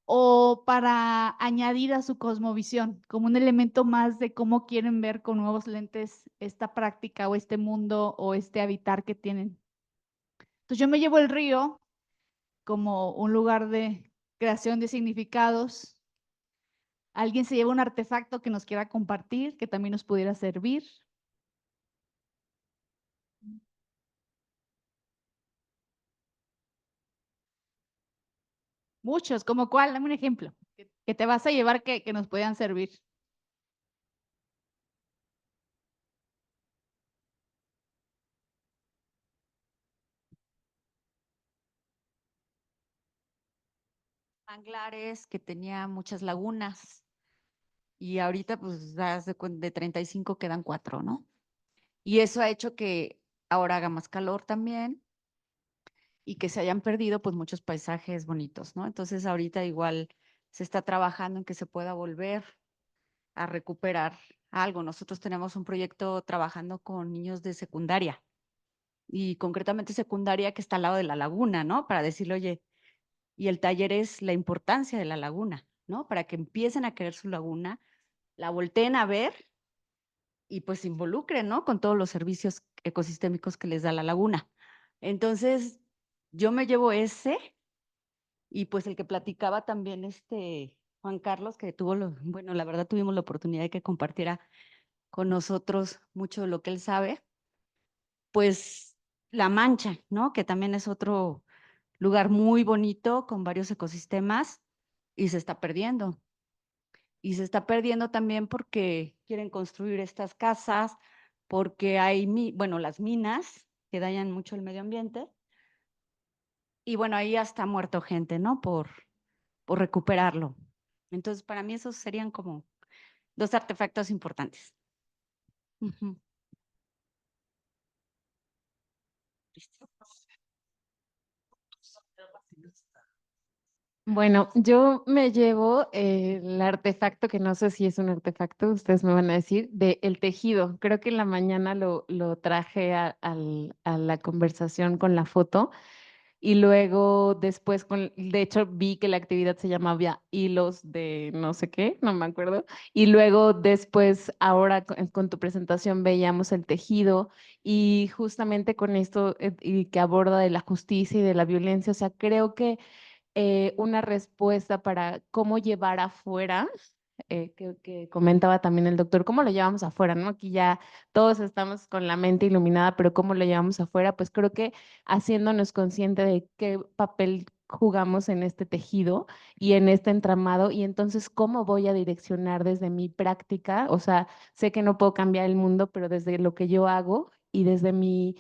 o para añadir a su cosmovisión, como un elemento más de cómo quieren ver con nuevos lentes esta práctica o este mundo o este habitar que tienen. Entonces yo me llevo el río como un lugar de creación de significados. Alguien se lleva un artefacto que nos quiera compartir, que también nos pudiera servir. Muchos, ¿como cuál? Dame un ejemplo. Que te vas a llevar que nos puedan servir. Manglares que tenía muchas lagunas y ahorita pues de 35 quedan 4, ¿no? Y eso ha hecho que ahora haga más calor también y que se hayan perdido pues muchos paisajes bonitos, ¿no? Entonces ahorita igual se está trabajando en que se pueda volver a recuperar algo. Nosotros tenemos un proyecto trabajando con niños de secundaria y concretamente secundaria que está al lado de la laguna, ¿no? Para decirle, oye, y el taller es la importancia de la laguna, ¿no? Para que empiecen a querer su laguna, la volteen a ver y pues se involucren, ¿no? Con todos los servicios ecosistémicos que les da la laguna. Entonces, yo me llevo ese y pues el que platicaba también Juan Carlos, que bueno, la verdad tuvimos la oportunidad de que compartiera con nosotros mucho de lo que él sabe, pues La Mancha, ¿no? Que también es otro lugar muy bonito con varios ecosistemas y se está perdiendo. Y se está perdiendo también porque quieren construir estas casas, porque hay, bueno, las minas que dañan mucho el medio ambiente. Y bueno, ahí ya está muerto gente, ¿no? Por recuperarlo. Entonces, para mí esos serían como 2 artefactos importantes. Ujú. Listo. Bueno, yo me llevo el artefacto, que no sé si es un artefacto, ustedes me van a decir, de el tejido. Creo que en la mañana lo traje a la conversación con la foto y luego después, de hecho, vi que la actividad se llamaba hilos de no sé qué, no me acuerdo. Y luego después, ahora con tu presentación veíamos el tejido y justamente con esto y que aborda de la justicia y de la violencia, o sea, creo que una respuesta para cómo llevar afuera, que comentaba también el doctor, cómo lo llevamos afuera, ¿no? Aquí ya todos estamos con la mente iluminada, pero cómo lo llevamos afuera, pues creo que haciéndonos consciente de qué papel jugamos en este tejido y en este entramado y entonces cómo voy a direccionar desde mi práctica, o sea, sé que no puedo cambiar el mundo, pero desde lo que yo hago y desde mi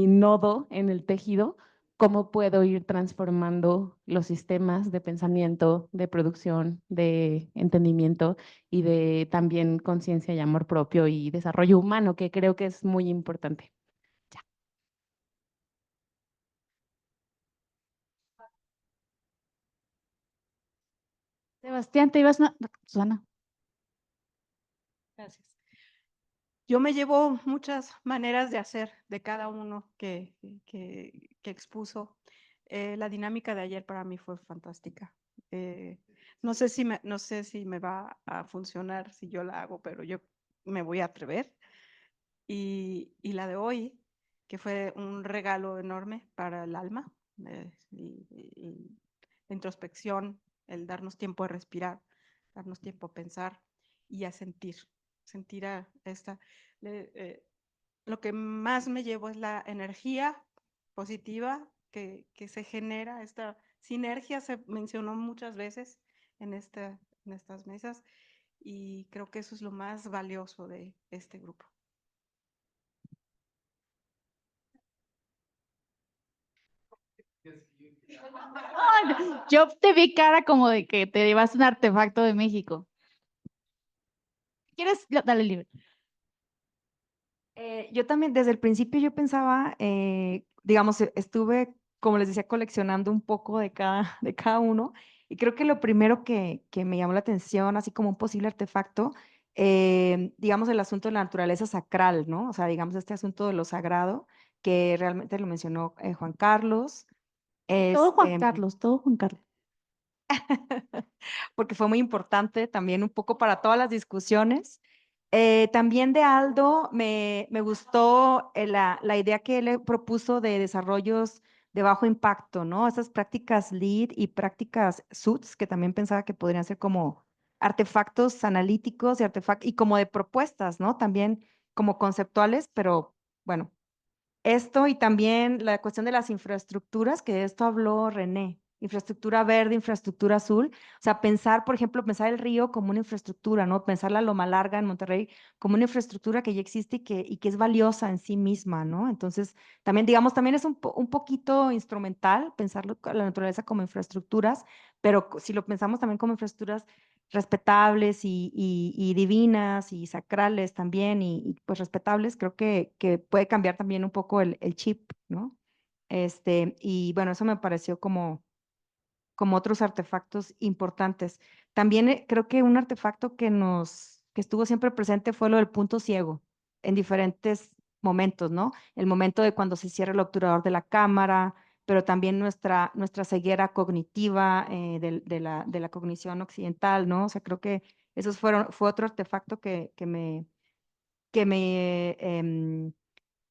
nodo en el tejido, cómo puedo ir transformando los sistemas de pensamiento, de producción, de entendimiento y de también conciencia y amor propio y desarrollo humano, que creo que es muy importante. Ya. Sebastián, te ibas, Susana. Gracias. Yo me llevo muchas maneras de hacer de cada uno que expuso. La dinámica de ayer para mí fue fantástica. No sé si me va a funcionar si yo la hago, pero yo me voy a atrever. y la de hoy, que fue un regalo enorme para el alma, y la introspección, el darnos tiempo a respirar, darnos tiempo a pensar y a sentir a esta. Lo que más me llevo es la energía positiva que se genera, esta sinergia se mencionó muchas veces en estas mesas y creo que eso es lo más valioso de este grupo. Yo te vi cara como de que te llevas un artefacto de México. ¿Quieres? Dale libre. Yo también, desde el principio yo pensaba, digamos, estuve, como les decía, coleccionando un poco de de cada uno, y creo que lo primero que me llamó la atención, así como un posible artefacto, digamos, el asunto de la naturaleza sacral, ¿no? O sea, digamos, este asunto de lo sagrado, que realmente lo mencionó Juan Carlos. Todo Juan este, Carlos, todo Juan Carlos. porque fue muy importante también un poco para todas las discusiones. También de Aldo me gustó la idea que él propuso de desarrollos de bajo impacto, ¿no? Esas prácticas LEED y prácticas SUTS, que también pensaba que podrían ser como artefactos analíticos y como de propuestas, ¿no? También como conceptuales, pero bueno, esto y también la cuestión de las infraestructuras, que de esto habló René, infraestructura verde, infraestructura azul, o sea, pensar, por ejemplo, pensar el río como una infraestructura, ¿no? Pensar la Loma Larga en Monterrey como una infraestructura que ya existe y que es valiosa en sí misma, ¿no? Entonces, también, digamos, también es un poquito instrumental pensarlo, la naturaleza como infraestructuras, pero si lo pensamos también como infraestructuras respetables y divinas y sacrales también pues respetables, creo que puede cambiar también un poco el chip, ¿no? Y bueno, eso me pareció como otros artefactos importantes. También creo que un artefacto que estuvo siempre presente fue lo del punto ciego en diferentes momentos, ¿no? El momento de cuando se cierra el obturador de la cámara, pero también nuestra ceguera cognitiva de la cognición occidental, ¿no? O sea, creo que fue otro artefacto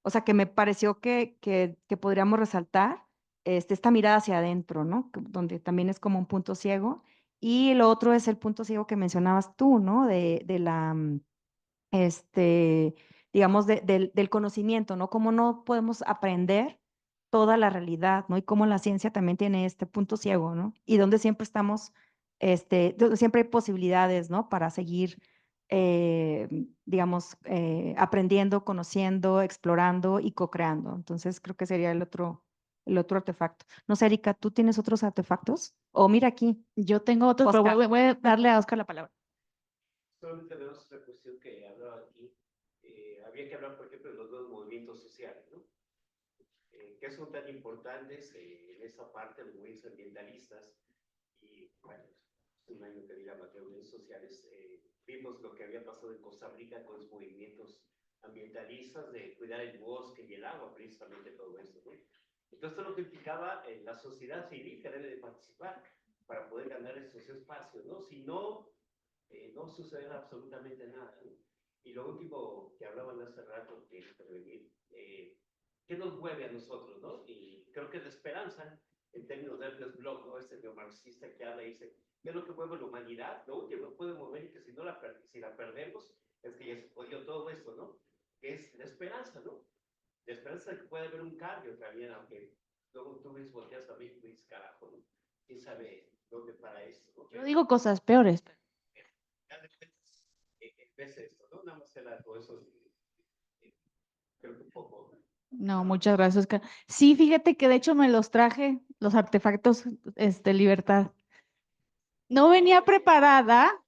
o sea, que me pareció que podríamos resaltar esta mirada hacia adentro, ¿no? Donde también es como un punto ciego. Y lo otro es el punto ciego que mencionabas tú, ¿no? De la, este, digamos, del conocimiento, ¿no? Cómo no podemos aprender toda la realidad, ¿no? Y cómo la ciencia también tiene este punto ciego, ¿no? Y donde siempre estamos, donde siempre hay posibilidades, ¿no? Para seguir, digamos, aprendiendo, conociendo, explorando y co-creando. Entonces, creo que sería el otro artefacto. No sé, Erika, ¿tú tienes otros artefactos? O mira aquí. Yo tengo otros, pero Oscar. voy a darle a Oscar la palabra. Solamente vemos otra cuestión que hablaba aquí. Había que hablar, por ejemplo, de los nuevos movimientos sociales, ¿no? Que son tan importantes en esa parte, los movimientos ambientalistas. Y bueno, un año que diga movimientos sociales, vimos lo que había pasado en Costa Rica con los movimientos ambientalistas de cuidar el bosque y el agua, principalmente todo esto, ¿no? Entonces, todo lo que implicaba la sociedad civil que debe de participar para poder ganar esos espacios, ¿no? Si no, no sucederá absolutamente nada, ¿no? Y lo último que hablaban hace rato, que intervenir, ¿qué nos mueve a nosotros, no? Y creo que la esperanza, en términos de Ernest Bloch, ¿no? Este neomarxista que habla y dice, ¿qué es lo que mueve a la humanidad? Lo último que puede mover y que si la perdemos, es que ya se jodió todo esto, ¿no? Que es la esperanza, ¿no? La esperanza de que puede haber un cambio también, aunque luego tú ves, volteas a mí y dices, carajo, ¿no? ¿Quién sabe dónde para esto, ¿no? Yo digo cosas peores. Ves esto, ¿no? Nada más era todo eso. Creo que un poco. No, muchas gracias, Oscar. Sí, fíjate que de hecho me los traje, los artefactos, Libertad. No venía preparada,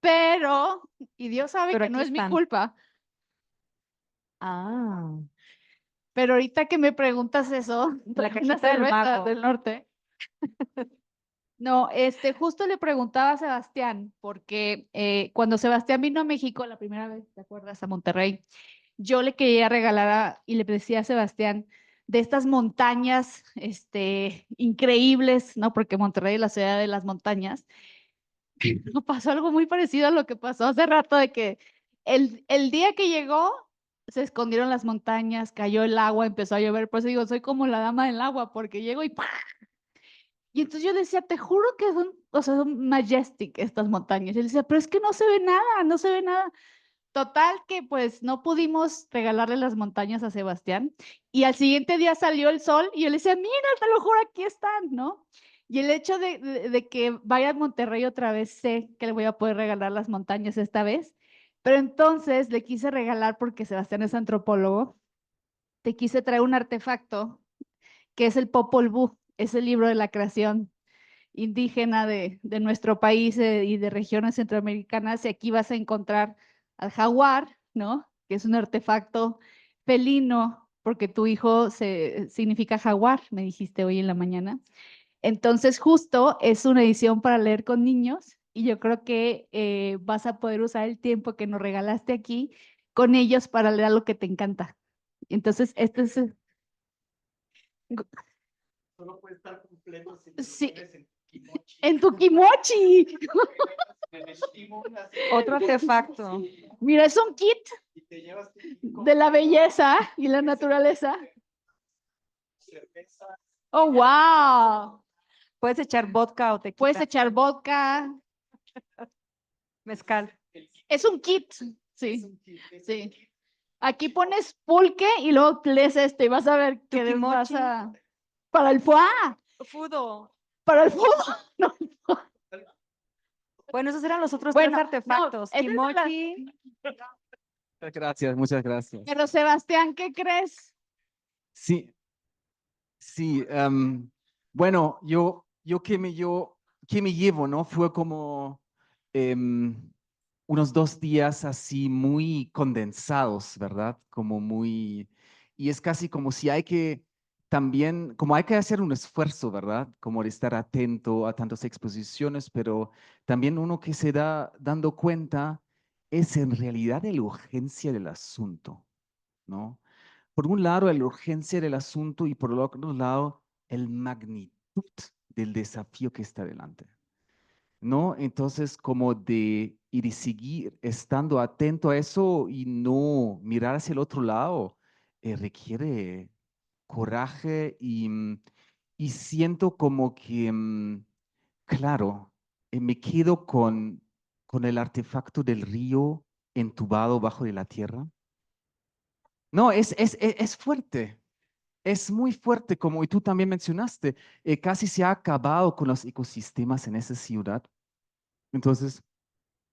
pero, y Dios sabe Pero que no aquí es mi están. culpa. Ah, Pero ahorita que me preguntas eso, la traje una cajita del cerveza mago. del norte. No, justo le preguntaba a Sebastián, porque cuando Sebastián vino a México la primera vez, ¿te acuerdas? A Monterrey, yo le quería regalar y le decía a Sebastián de estas montañas, increíbles, ¿no? Porque Monterrey es la ciudad de las montañas. Pasó algo muy parecido a lo que pasó hace rato, de que el día que llegó, se escondieron las montañas, cayó el agua, empezó a llover. Por eso digo, soy como la dama del agua, porque llego y ¡pah! Y entonces yo decía, te juro que son, o sea, son majestic estas montañas. Y él decía, pero es que no se ve nada, no se ve nada. Total que pues no pudimos regalarle las montañas a Sebastián. Y al siguiente día salió el sol y yo le decía, mira, te lo juro, aquí están, ¿no? Y el hecho de que vaya a Monterrey otra vez, sé que le voy a poder regalar las montañas esta vez. Pero entonces le quise regalar, porque Sebastián es antropólogo, te quise traer un artefacto que es el Popol Vuh, es el libro de la creación indígena de nuestro país y de regiones centroamericanas. Y aquí vas a encontrar al jaguar, ¿no? Que es un artefacto felino, porque tu hijo significa jaguar, me dijiste hoy en la mañana. Entonces, justo es una edición para leer con niños y yo creo que vas a poder usar el tiempo que nos regalaste aquí con ellos para leer lo que te encanta. Entonces, este es... Solo puede estar completo si Sí, lo pones en kimochi. en tu kimochi. Me vestimo una así, Otro artefacto. Mira, es un kit y te llevas tu de la belleza y la naturaleza. cerveza. Oh, wow. Puedes echar vodka o tequila. Puedes echar vodka. Mezcal. Es un kit. Sí, sí. Aquí pones pulque y luego lees esto y vas a ver que vas kimochi. a... Para el foie. Fudo. Para el foie. No. Bueno, esos eran los otros Bueno, tres artefactos. no, esa es la- Kimochi. Muchas gracias, muchas gracias. Pero Sebastián, ¿qué crees? Sí, sí. Bueno, ¿qué me llevo, no? Fue como unos 2 días así muy condensados, ¿verdad? Y es casi como si hay que también, como hay que hacer un esfuerzo, ¿verdad? Como de estar atento a tantas exposiciones, pero también uno que se da dando cuenta es en realidad de la urgencia del asunto, ¿no? Por un lado, la urgencia del asunto y por el otro lado, el magnitud del desafío que está delante, ¿no? Entonces, como y de seguir estando atento a eso y no mirar hacia el otro lado, requiere coraje y siento como que, claro, me quedo con el artefacto del río entubado bajo de la tierra. No, es fuerte. Es muy fuerte, como y tú también mencionaste, casi se ha acabado con los ecosistemas en esa ciudad. Entonces,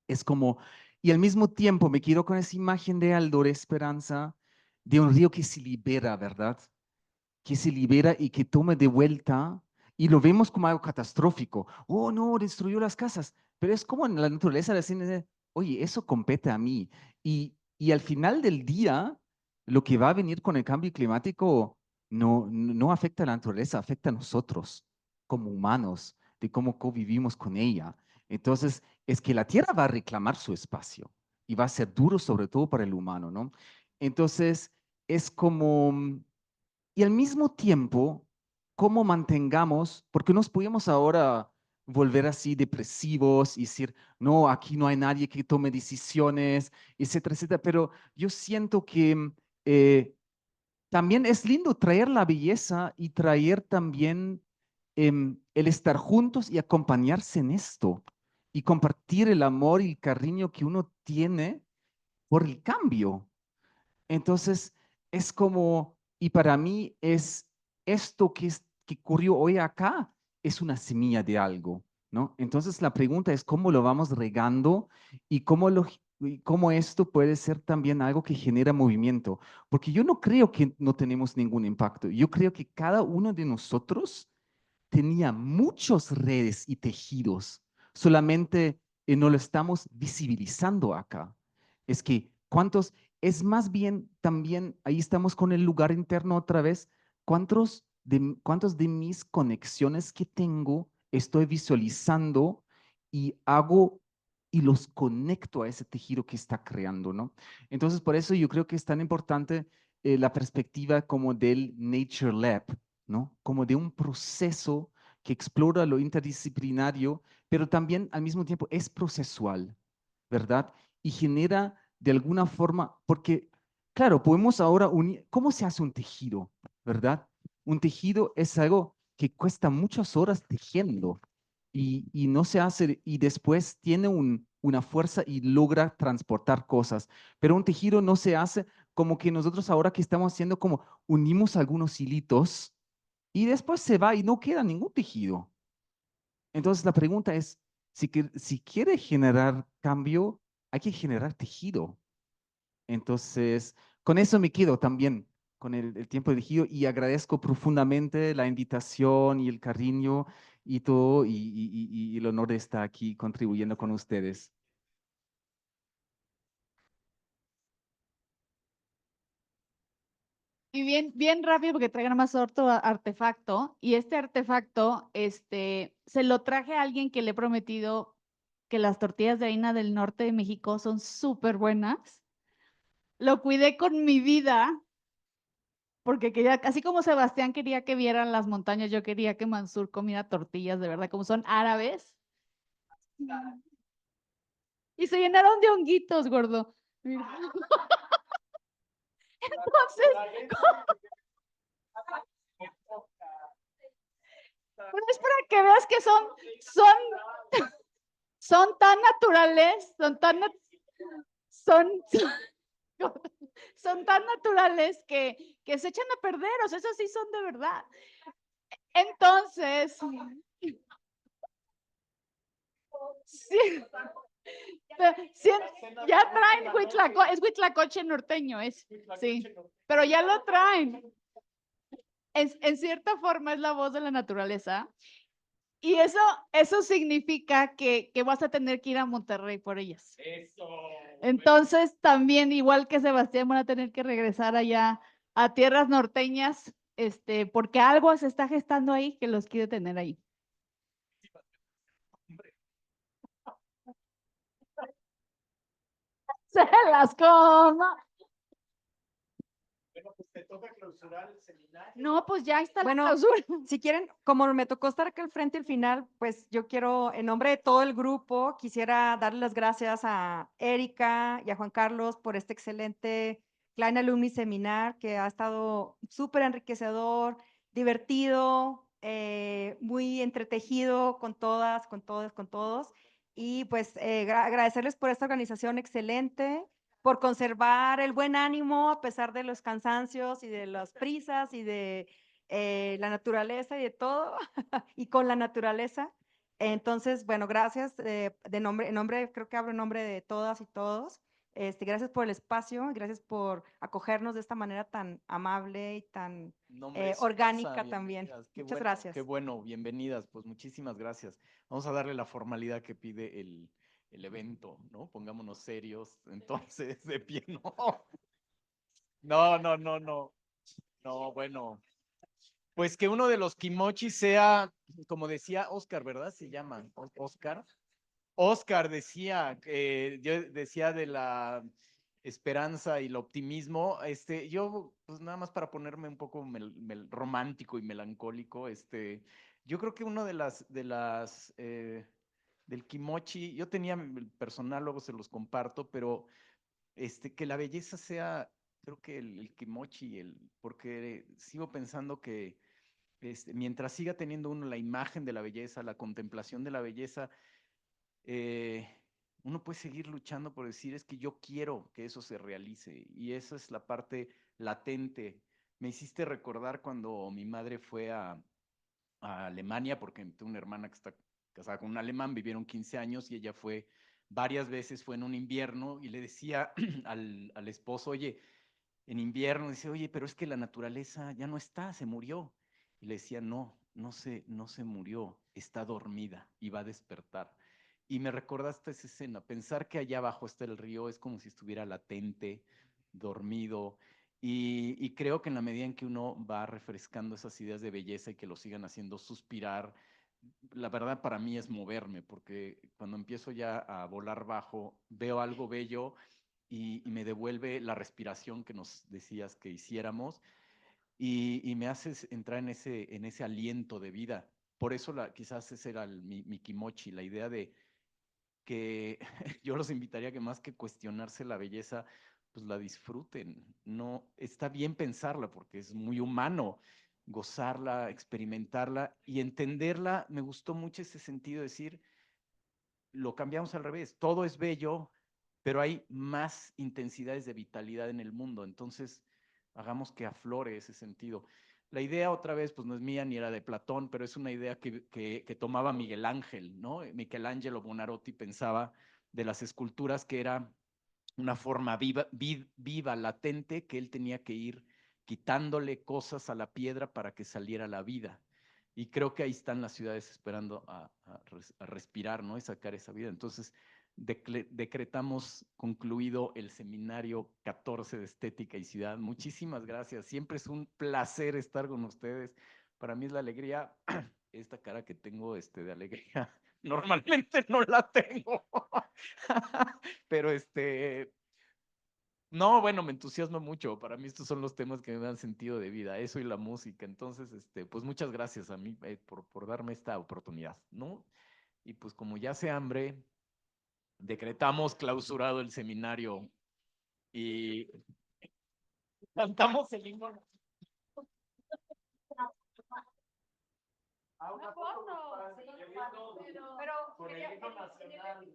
es como, y al mismo tiempo me quedo con esa imagen de Aldo de Esperanza, de un río que se libera, ¿verdad? Que se libera y que tome de vuelta, y lo vemos como algo catastrófico. Oh, no, destruyó las casas, pero es como en la naturaleza decir, oye, eso compete a mí. Y al final del día, lo que va a venir con el cambio climático no afecta a la naturaleza, afecta a nosotros como humanos, de cómo convivimos con ella. Entonces, es que la Tierra va a reclamar su espacio y va a ser duro sobre todo para el humano, ¿no? Entonces, es como y al mismo tiempo, cómo mantengamos, porque nos podemos ahora volver así depresivos y decir, no, aquí no hay nadie que tome decisiones, etcétera, etcétera, pero yo siento que también es lindo traer la belleza y traer también el estar juntos y acompañarse en esto y compartir el amor y el cariño que uno tiene por el cambio. Entonces, es como, y para mí es esto que ocurrió hoy acá, es una semilla de algo, ¿no? Entonces, la pregunta es cómo lo vamos regando y y cómo esto puede ser también algo que genera movimiento. Porque yo no creo que no tenemos ningún impacto. Yo creo que cada uno de nosotros tenía muchos redes y tejidos, solamente no lo estamos visibilizando acá. Es que cuántos, es más bien también, ahí estamos con el lugar interno otra vez, cuántos de mis conexiones que tengo estoy visualizando y hago y los conecto a ese tejido que está creando, ¿no? Entonces, por eso yo creo que es tan importante la perspectiva como del Nature Lab, ¿no? Como de un proceso que explora lo interdisciplinario, pero también al mismo tiempo es procesual, ¿verdad? Y genera de alguna forma, porque claro, podemos ahora unir, ¿cómo se hace un tejido, verdad? Un tejido es algo que cuesta muchas horas tejiendo y no se hace, y después tiene una fuerza y logra transportar cosas, pero un tejido no se hace como que nosotros ahora que estamos haciendo como unimos algunos hilitos y después se va y no queda ningún tejido. Entonces la pregunta es, si quiere generar cambio, hay que generar tejido. Entonces, con eso me quedo también, con el tiempo elegido y agradezco profundamente la invitación y el cariño y todo y el honor de estar aquí contribuyendo con ustedes. Y bien rápido porque traigan más otro artefacto. Y este artefacto, se lo traje a alguien que le he prometido que las tortillas de harina del norte de México son súper buenas. Lo cuidé con mi vida porque quería, así como Sebastián quería que vieran las montañas, yo quería que Mansur comiera tortillas de verdad, como son árabes. Y se llenaron de honguitos, gordo. Mira. Entonces, pero es para que veas que son tan naturales, son, son tan naturales que se echan a perder, o sea, esos sí son de verdad. Entonces, sí, sí, ya traen huitlacoche, es huitlacoche norteño, sí, pero ya lo traen. En cierta forma es la voz de la naturaleza. Y eso significa que vas a tener que ir a Monterrey por ellas. Entonces, también, igual que Sebastián, van a tener que regresar allá a tierras norteñas, porque algo se está gestando ahí que los quiere tener ahí. Se las coma. Bueno, pues te toca clausurar el seminario. No, pues ya está la Bueno, clausura. si quieren, como me tocó estar acá al frente al final, pues yo quiero, en nombre de todo el grupo, quisiera darle las gracias a Erika y a Juan Carlos por este excelente Klein Alumni Seminar que ha estado súper enriquecedor, divertido, muy entretejido con todas, con todos, con todos. Y pues agradecerles por esta organización excelente, por conservar el buen ánimo a pesar de los cansancios y de las prisas y de la naturaleza y de todo, y con la naturaleza. Entonces, bueno, gracias en nombre, creo que hablo en nombre de todas y todos. Gracias por el espacio, gracias por acogernos de esta manera tan amable y tan orgánica también. Muchas gracias. Qué bueno, bienvenidas, pues muchísimas gracias. Vamos a darle la formalidad que pide el evento, ¿no? Pongámonos serios, entonces, de pie, no. No, bueno. Pues que uno de los kimochis sea, como decía Oscar, ¿verdad? Se llama Oscar. Oscar decía, yo decía de la esperanza y el optimismo, yo, pues nada más para ponerme un poco romántico y melancólico, yo creo que uno del kimochi, yo tenía el personal, luego se los comparto, pero que la belleza sea, creo que el kimochi, porque sigo pensando que mientras siga teniendo uno la imagen de la belleza, la contemplación de la belleza, uno puede seguir luchando por decir, es que yo quiero que eso se realice. Y esa es la parte latente. Me hiciste recordar cuando mi madre fue a Alemania, porque tengo una hermana que está casada con un alemán, vivieron 15 años y ella fue varias veces, fue en un invierno y le decía al esposo, oye, en invierno, dice, oye, pero es que la naturaleza ya no está, se murió. Y le decía, no se murió, está dormida y va a despertar. Y me recordaste esa escena, pensar que allá abajo está el río es como si estuviera latente, dormido. Y creo que en la medida en que uno va refrescando esas ideas de belleza y que lo sigan haciendo suspirar, la verdad para mí es moverme, porque cuando empiezo ya a volar bajo, veo algo bello y me devuelve la respiración que nos decías que hiciéramos y me haces entrar en ese aliento de vida. Por eso quizás ese era mi kimochi, la idea de que yo los invitaría que más que cuestionarse la belleza, pues la disfruten. No, está bien pensarla porque es muy humano gozarla, experimentarla y entenderla. Me gustó mucho ese sentido de decir, lo cambiamos al revés, todo es bello, pero hay más intensidades de vitalidad en el mundo, entonces hagamos que aflore ese sentido. La idea otra vez, pues no es mía ni era de Platón, pero es una idea que tomaba Miguel Ángel, ¿no? Michelangelo Buonarroti pensaba de las esculturas que era una forma viva, latente, que él tenía que ir quitándole cosas a la piedra para que saliera la vida. Y creo que ahí están las ciudades esperando a respirar, ¿no? Y sacar esa vida. Entonces, decretamos concluido el seminario 14 de Estética y Ciudad. Muchísimas gracias. Siempre es un placer estar con ustedes. Para mí es la alegría, esta cara que tengo de alegría. Normalmente no la tengo. Pero no, bueno, me entusiasma mucho. Para mí estos son los temas que me dan sentido de vida, eso y la música. Entonces, pues muchas gracias a mí por darme esta oportunidad, ¿no? Y pues como ya hace hambre, decretamos clausurado el seminario y cantamos el himno. Una foto, sí, pero con el himno nacional.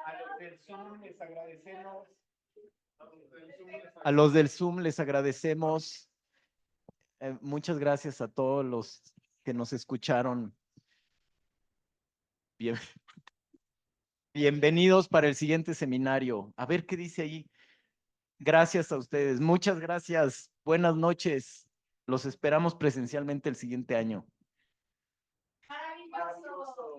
A los del Zoom les agradecemos. A los del Zoom les agradecemos. Muchas gracias a todos los que nos escucharon. Bienvenidos para el siguiente seminario. A ver qué dice ahí. Gracias a ustedes. Muchas gracias. Buenas noches. Los esperamos presencialmente el siguiente año. Maravilloso.